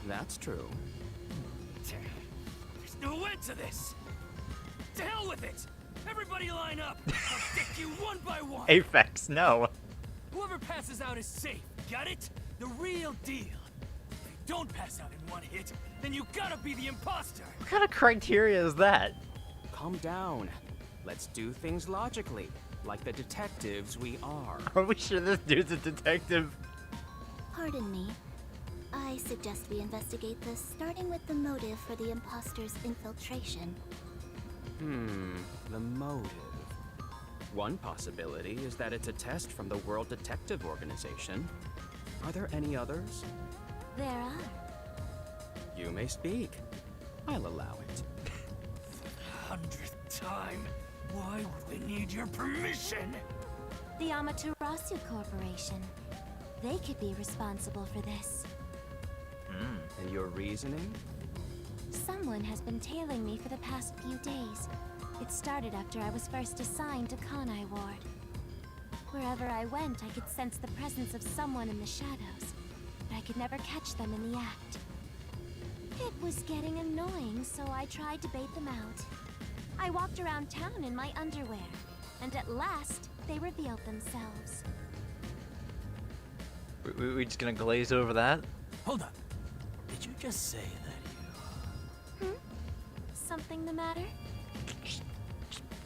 That's true. There's no end to this! To hell with it! Everybody line up! I'll stick you one by one! Apex, no. Whoever passes out is safe, got it? The real deal. If you don't pass out in one hit, then you gotta be the imposter! What kind of criteria is that? Calm down. Let's do things logically, like the detectives we are. Are we sure this dude's a detective? Pardon me. I suggest we investigate this, starting with the motive for the imposter's infiltration. The motive. One possibility is that it's a test from the World Detective Organization. Are there any others? There are. You may speak. I'll allow it. 100th time, why would we need your permission? The Amaterasu Corporation. They could be responsible for this. And your reasoning? Someone has been tailing me for the past few days. It started after I was first assigned to Kanai Ward. Wherever I went, I could sense the presence of someone in the shadows, but I could never catch them in the act. It was getting annoying, so I tried to bait them out. I walked around town in my underwear, and at last, they revealed themselves. We just gonna glaze over that? Hold up. Did you just say that you... Something the matter?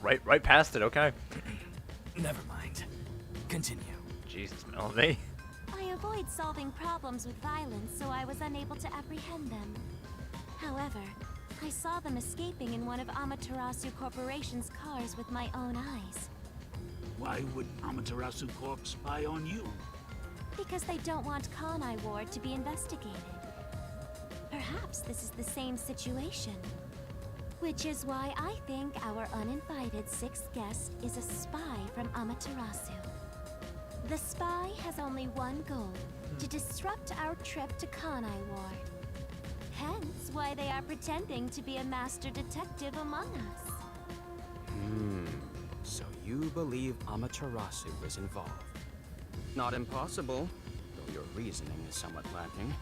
Right past it, okay. Never mind. Continue. Jesus, Melody. I avoid solving problems with violence, so I was unable to apprehend them. However, I saw them escaping in one of Amaterasu Corporation's cars with my own eyes. Why would Amaterasu Corp spy on you? Because they don't want Kanai Ward to be investigated. Perhaps this is the same situation. Which is why I think our uninvited sixth guest is a spy from Amaterasu. The spy has only one goal, to disrupt our trip to Kanai Ward. Hence why they are pretending to be a master detective among us. So you believe Amaterasu is involved. Not impossible, though your reasoning is somewhat lacking.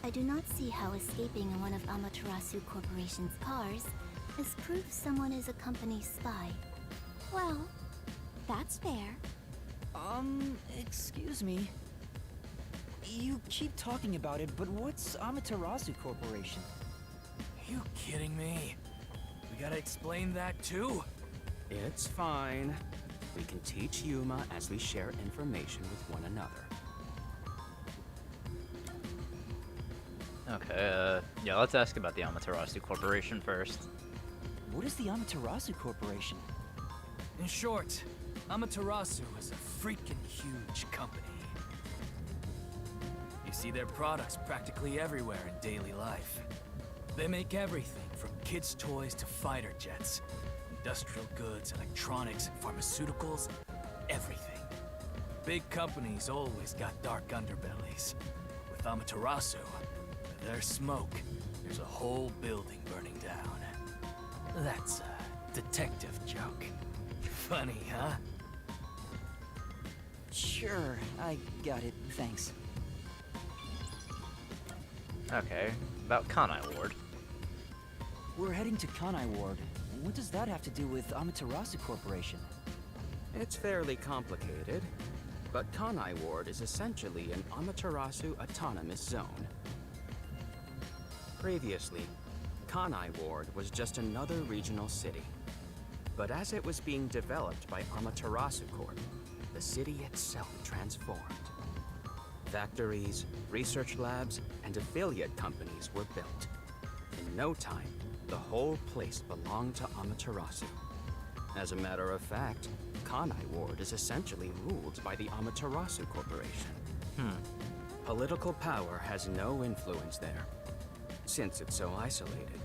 I do not see how escaping in one of Amaterasu Corporation's cars is proof someone is a company spy. Well, that's fair. Excuse me. You keep talking about it, but what's Amaterasu Corporation? You kidding me? We gotta explain that too? It's fine. We can teach Yuma as we share information with one another. Okay, yeah, let's ask about the Amaterasu Corporation first. What is the Amaterasu Corporation? In short, Amaterasu is a freaking huge company. You see their products practically everywhere in daily life. They make everything from kids' toys to fighter jets. Industrial goods, electronics, pharmaceuticals, everything. Big companies always got dark underbellies. With Amaterasu, with their smoke, there's a whole building burning down. That's a detective joke. Funny, huh? Sure, I got it, thanks. Okay, about Kanai Ward. We're heading to Kanai Ward. What does that have to do with Amaterasu Corporation? It's fairly complicated, but Kanai Ward is essentially an Amaterasu autonomous zone. Previously, Kanai Ward was just another regional city. But as it was being developed by Amaterasu Corp, the city itself transformed. Factories, research labs, and affiliate companies were built. In no time, the whole place belonged to Amaterasu. As a matter of fact, Kanai Ward is essentially ruled by the Amaterasu Corporation. Political power has no influence there. Since it's so isolated,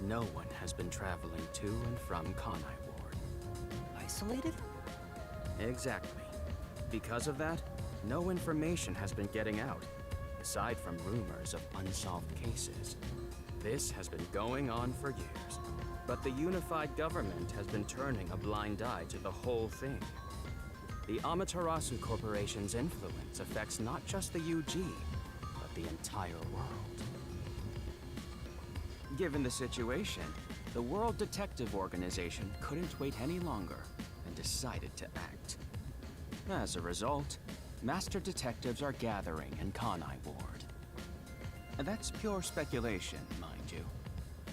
no one has been traveling to and from Kanai Ward. Isolated? Exactly. Because of that, no information has been getting out, aside from rumors of unsolved cases. This has been going on for years, but the unified government has been turning a blind eye to the whole thing. The Amaterasu Corporation's influence affects not just the UG, but the entire world. Given the situation, the World Detective Organization couldn't wait any longer and decided to act. As a result, Master Detectives are gathering in Kanai Ward. And that's pure speculation, mind you.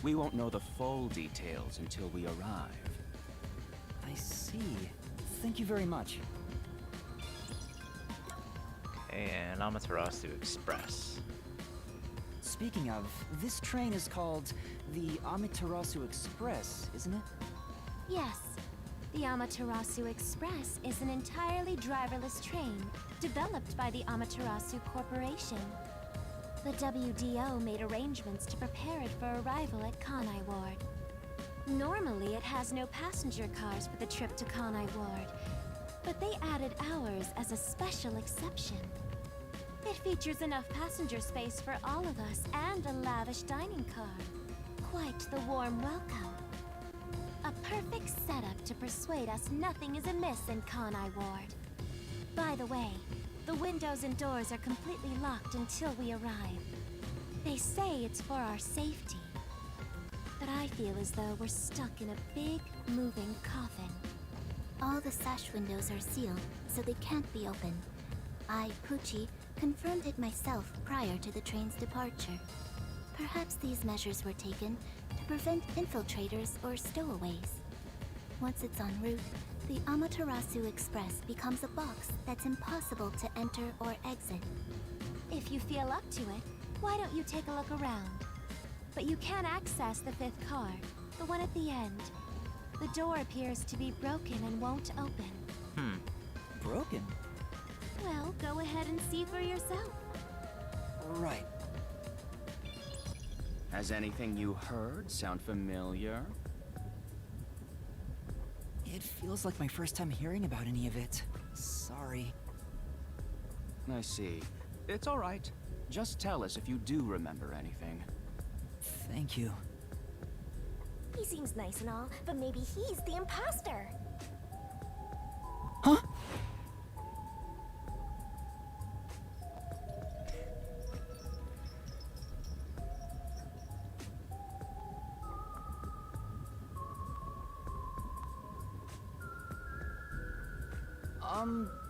We won't know the full details until we arrive. I see. Thank you very much. Okay, and Amaterasu Express. Speaking of, this train is called the Amaterasu Express, isn't it? Yes. The Amaterasu Express is an entirely driverless train developed by the Amaterasu Corporation. The WDO made arrangements to prepare it for arrival at Kanai Ward. Normally, it has no passenger cars for the trip to Kanai Ward, but they added ours as a special exception. It features enough passenger space for all of us and a lavish dining car. Quite the warm welcome. A perfect setup to persuade us nothing is amiss in Kanai Ward. By the way, the windows and doors are completely locked until we arrive. They say it's for our safety. But I feel as though we're stuck in a big, moving coffin. All the sash windows are sealed, so they can't be opened. I, Pucci, confirmed it myself prior to the train's departure. Perhaps these measures were taken to prevent infiltrators or stowaways. Once it's en route, the Amaterasu Express becomes a box that's impossible to enter or exit. If you feel up to it, why don't you take a look around? But you can access the fifth car, the one at the end. The door appears to be broken and won't open. Broken? Well, go ahead and see for yourself. Right. Has anything you heard sound familiar? It feels like my first time hearing about any of it. Sorry. I see. It's all right. Just tell us if you do remember anything. Thank you. He seems nice and all, but maybe he's the imposter. Huh?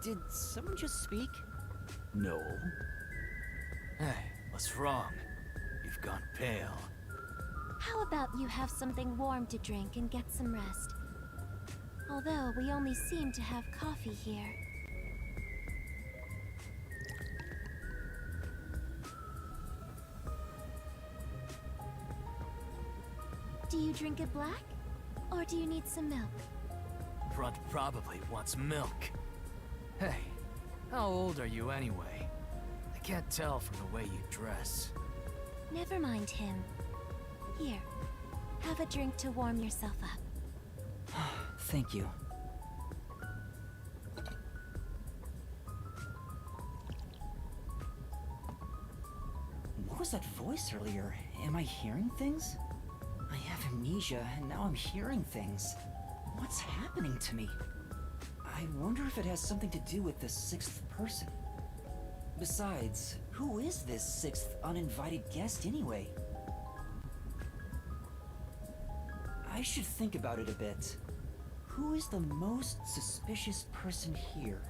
Did someone just speak? No. Hey, what's wrong? You've gone pale. How about you have something warm to drink and get some rest? Although we only seem to have coffee here. Do you drink it black? Or do you need some milk? Brunt probably wants milk. Hey, how old are you anyway? I can't tell from the way you dress. Never mind him. Here, have a drink to warm yourself up. Thank you. What was that voice earlier? Am I hearing things? I have amnesia, and now I'm hearing things. What's happening to me? I wonder if it has something to do with the sixth person. Besides, who is this sixth uninvited guest anyway? I should think about it a bit. Who is the most suspicious person here?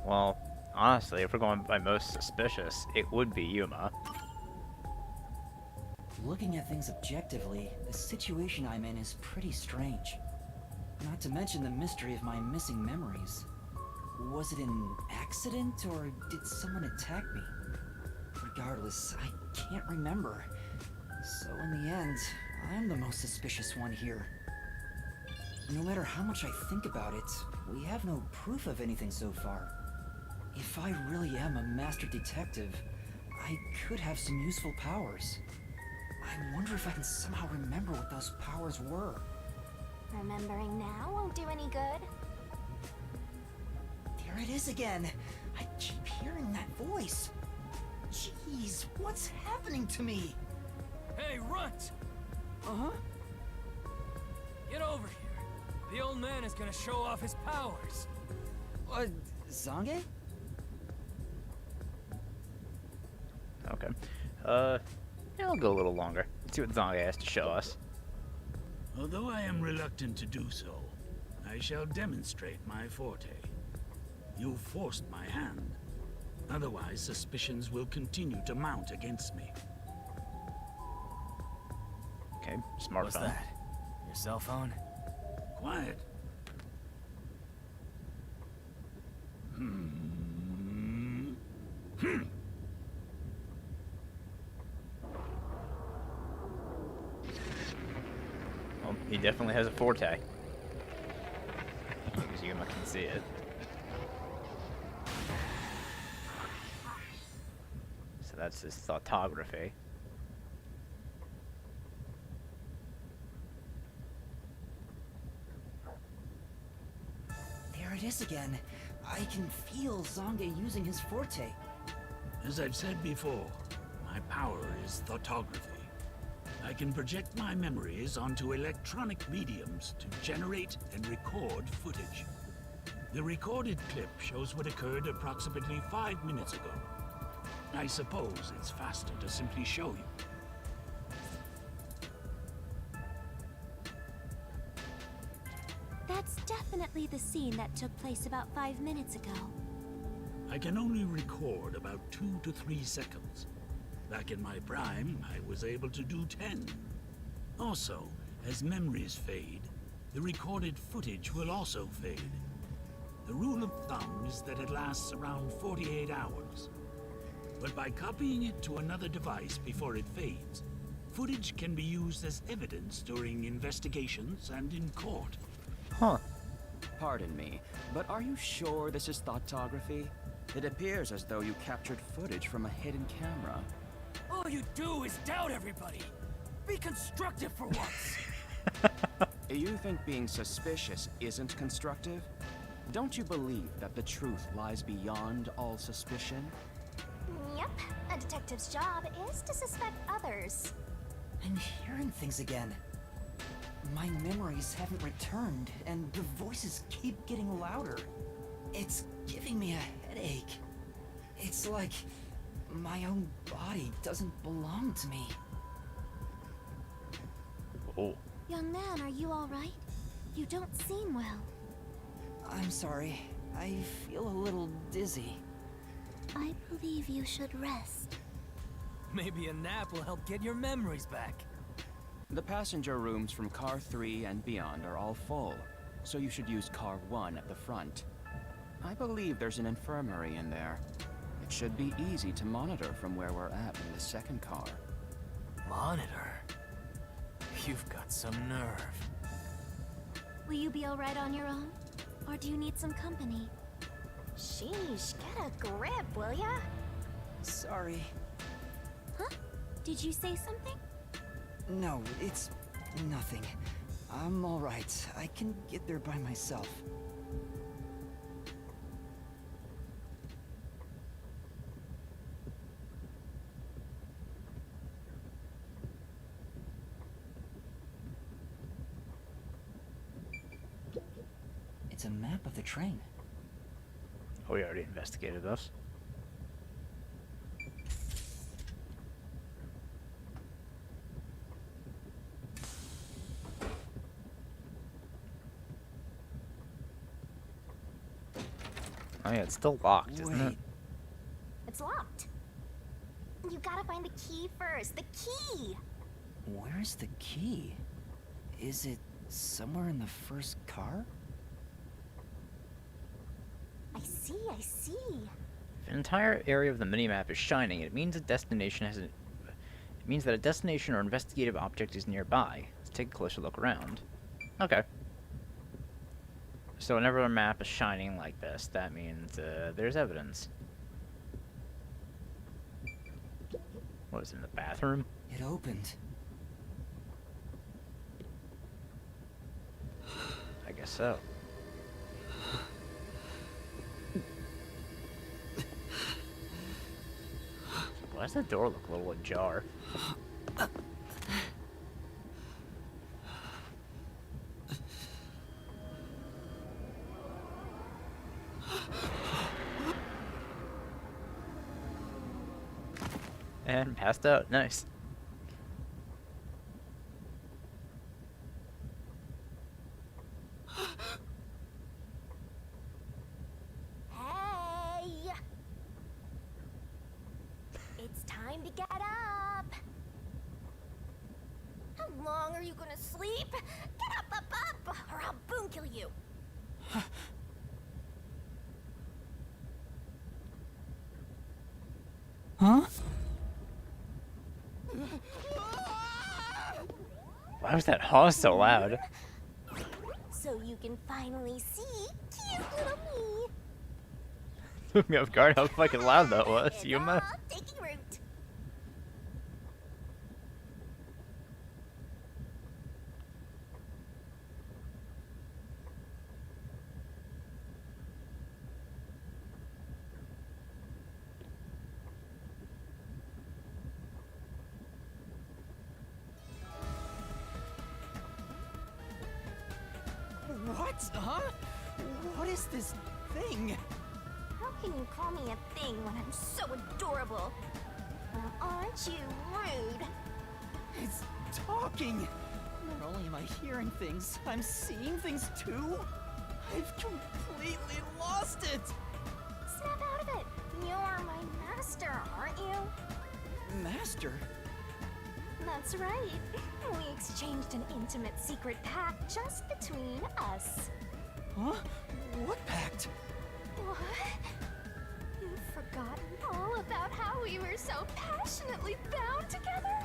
Well, honestly, if we're going by most suspicious, it would be Yuma. Looking at things objectively, the situation I'm in is pretty strange. Not to mention the mystery of my missing memories. Was it an accident, or did someone attack me? Regardless, I can't remember. So in the end, I'm the most suspicious one here. No matter how much I think about it, we have no proof of anything so far. If I really am a master detective, I could have some useful powers. I wonder if I can somehow remember what those powers were. Remembering now won't do any good. There it is again! I keep hearing that voice! Jeez, what's happening to me? Hey, Runt! Uh-huh? Get over here. old man is gonna show off his powers. Zange? Okay. Yeah, I'll go a little longer. Let's see what Zange has to show us. Although I am reluctant to do so, I shall demonstrate my forte. You forced my hand. Otherwise, suspicions will continue to mount against me. Okay, smartphone. What's that? Your cell phone? Quiet. Well, he definitely has a forte. As you can see it. So that's his photography. There it is again. I can feel Zange using his forte. As I've said before, my power is photography. I can project my memories onto electronic mediums to generate and record footage. The recorded clip shows what occurred approximately 5 minutes ago. I suppose it's faster to simply show you. That's definitely the scene that took place about 5 minutes ago. I can only record about 2 to 3 seconds. Back in my prime, I was able to do 10. Also, as memories fade, the recorded footage will also fade. The rule of thumb is that it lasts around 48 hours. But by copying it to another device before it fades, footage can be used as evidence during investigations and in court. Huh. Pardon me, but are you sure this is thoughtography? It appears as though you captured footage from a hidden camera. All you do is doubt everybody. Be constructive for once. You think being suspicious isn't constructive? Don't you believe that the truth lies beyond all suspicion? Yep, a detective's job is to suspect others. I'm hearing things again. My memories haven't returned, and the voices keep getting louder. It's giving me a headache. It's like my own body doesn't belong to me. Oh. Young man, are you all right? You don't seem well. I'm sorry. I feel a little dizzy. I believe you should rest. Maybe a nap will help get your memories back. The passenger rooms from Car 3 and beyond are all full, so you should use Car 1 at the front. I believe there's an infirmary in there. It should be easy to monitor from where we're at in the second car. Monitor? You've got some nerve. Will you be all right on your own? Or do you need some company? Sheesh, get a grip, will ya? Sorry. Huh? Did you say something? No, it's nothing. I'm all right. I can get there by myself. It's a map of the train. Oh, we already investigated this. Oh yeah, it's still locked, isn't it? Wait. It's locked. You gotta find the key first. The key! Where's the key? Is it somewhere in the first car? I see, I see. If an entire area of the minimap is shining, it means a destination has It means that a destination or investigative object is nearby. Let's take a closer look around. Okay. So whenever a map is shining like this, that means there's evidence. What is it, in the bathroom? It opened. I guess so. Why does that door look a little ajar? And passed out. Nice. Hey! It's time to get up! How long are you gonna sleep? Get up, or I'll boom kill you! Huh? Why was that huh so loud? So you can finally see cute little me. Took me off guard how fucking loud that was, It's Yuma. all taking root. What? Huh? What is this thing? How can you call me a thing when I'm so adorable? Well, aren't you rude? It's talking. Not only am I hearing things, I'm seeing things too. I've completely lost it. Snap out of it. You're my master, aren't you? Master? That's right. We exchanged an intimate secret pact just between us. Huh? What pact? What? You've forgotten all about how we were so passionately bound together?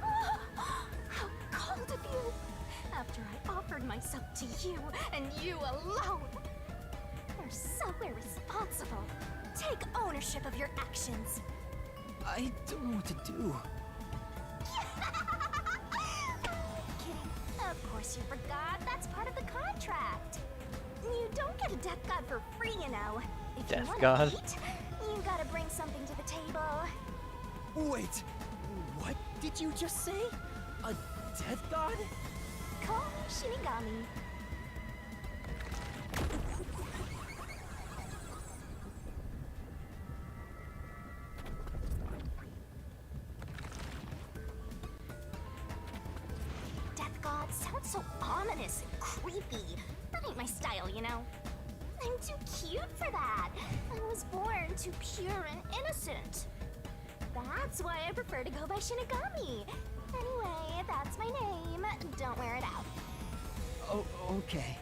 How cold of you! After I offered myself to you, and you alone! You're so irresponsible. Take ownership of your actions. I don't know what to do. Kidding. Of course you forgot. That's part of the contract. You don't get a death god for free, you know. If Death you want god? to eat, you gotta bring something to the table. Wait, what did you just say? A death god? Call me Shinigami. Death god sounds so ominous and creepy. That ain't my style, you know. I'm too cute for that. I was born too pure and innocent. That's why I prefer to go by Shinigami. Anyway, that's my name. Don't wear it out. Oh, okay.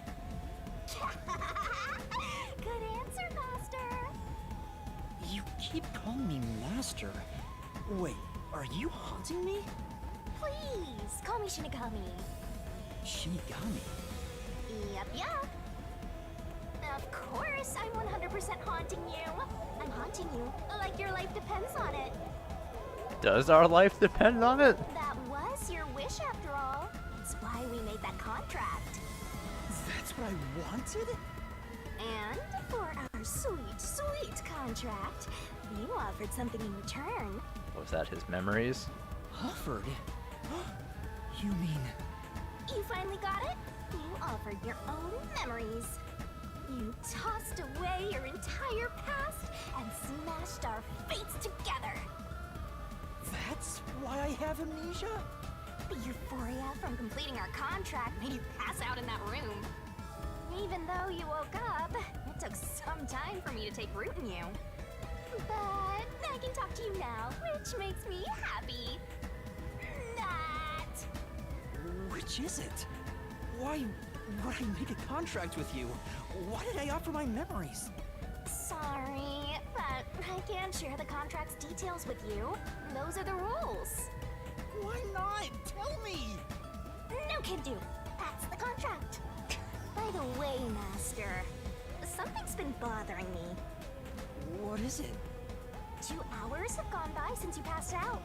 Good answer, Master. You keep calling me Master. Wait, are you haunting me? Please, call me Shinigami. Shinigami? Yep. Of course, I'm 100% haunting you. I'm haunting you like your life depends on it. Does our life depend on it? That was your wish after all. It's why we made that contract. That's what I wanted? And for our sweet contract, you offered something in return. Was that his memories? Offered? You mean... You finally got it? You offered your own memories. You tossed away your entire past and smashed our fates together. That's why I have amnesia? The euphoria from completing our contract made you pass out in that room. Even though you woke up, it took some time for me to take root in you. But I can talk to you now, which makes me happy. That. Which is it? Why would I make a contract with you? Why did I offer my memories? Sorry, but I can't share the contract's details with you. Those are the rules. Why not? Tell me! No can do. That's the contract. By the way, Master, something's been bothering me. What is it? 2 hours have gone by since you passed out.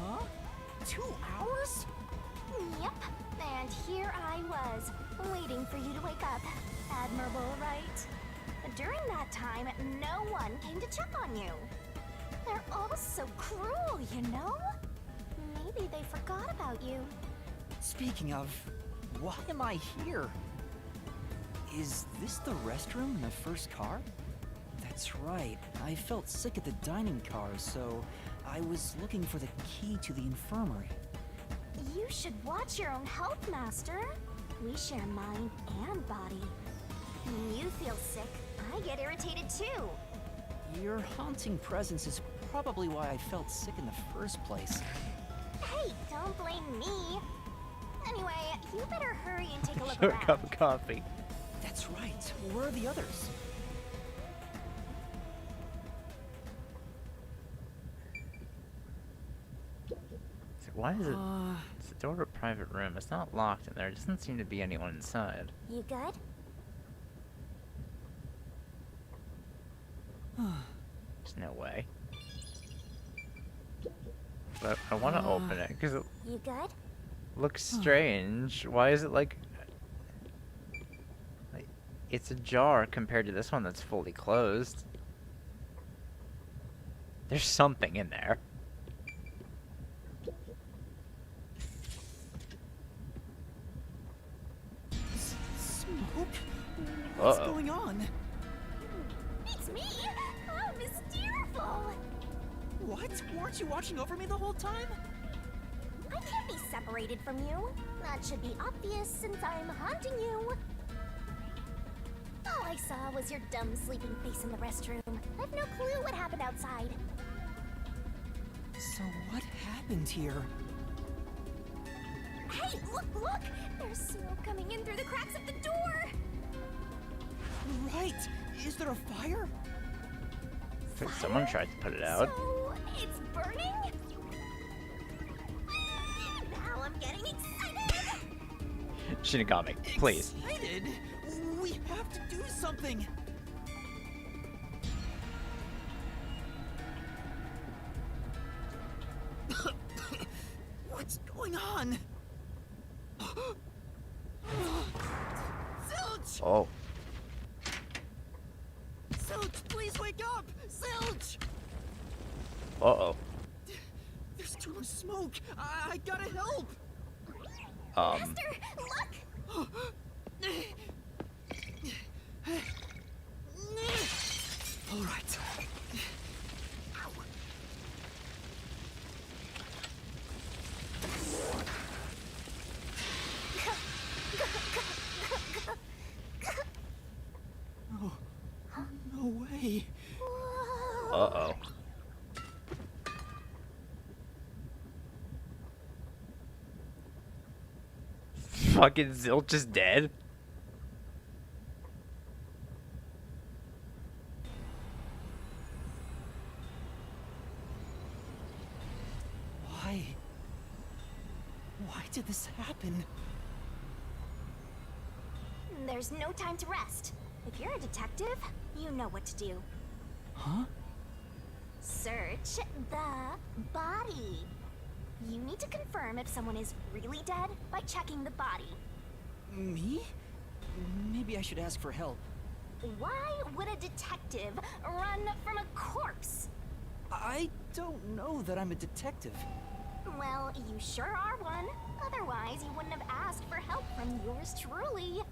Huh? 2 hours? Yep. And here I was, waiting for you to wake up. Admirable, right? During that time, no one came to check on you. They're all so cruel, you know? Maybe they forgot about you. Speaking of, why am I here? Is this the restroom in the first car? That's right. I felt sick at the dining car, so I was looking for the key to the infirmary. You should watch your own health, Master. We share mind and body. When you feel sick, I get irritated too. Your haunting presence is probably why I felt sick in the first place. Hey, don't blame me. Anyway, you better hurry and take a look A around. cup of coffee. That's right. Where are the others? It's like, why is it? It's a door to a private room. It's not locked in there. There doesn't seem to be anyone inside. You good? There's no way. But I want to open it because it You good? looks strange. Why is it like it's ajar compared to this one that's fully closed? There's something in there. Smoke? What's Uh-oh. going on? It's me! Oh, mysterful! What? Weren't you watching over me the whole time? I can't be separated from you. That should be obvious since I'm haunting you. All I saw was your dumb sleeping face in the restroom. I've no clue what happened outside. So what happened here? Hey, look! There's smoke coming in through the cracks of the door! Right! Is there a fire? But someone tried to put it out. So, it's burning? Now I'm getting excited! Shinigami, please. Excited? We have to do something! What's going on? Zilch! Oh, Zilch, please wake up! Zilch! uh-oh. There's too much smoke! I gotta help! Master, look! All right. Oh, no way. Uh-oh. Fucking Zilch is dead? Why? Why did this happen? There's no time to rest. If you're a detective, you know what to do. Huh? Search the body. You need to confirm if someone is really dead by checking the body. Me? Maybe I should ask for help. Why would a detective run from a corpse? I don't know that I'm a detective. Well, you sure are one. Otherwise, you wouldn't have asked for help from yours truly.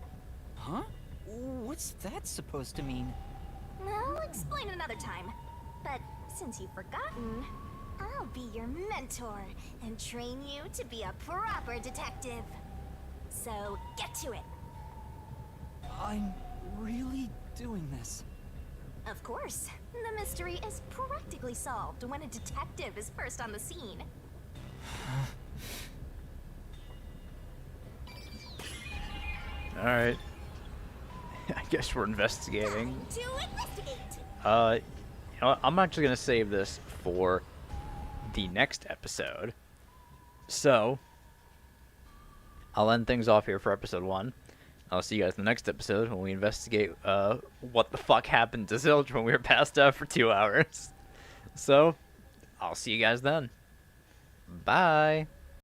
Huh? What's that supposed to mean? I'll explain another time. But since you've forgotten, I'll be your mentor and train you to be a proper detective. So get to it. I'm really doing this. Of course, the mystery is practically solved when a detective is first on the scene. Alright. I guess we're investigating. Time to investigate. You know what? I'm actually gonna save this for the next episode. So, I'll end things off here for episode 1. I'll see you guys in the next episode when we investigate what the fuck happened to Zilch when we were passed out for 2 hours. So, I'll see you guys then. Bye.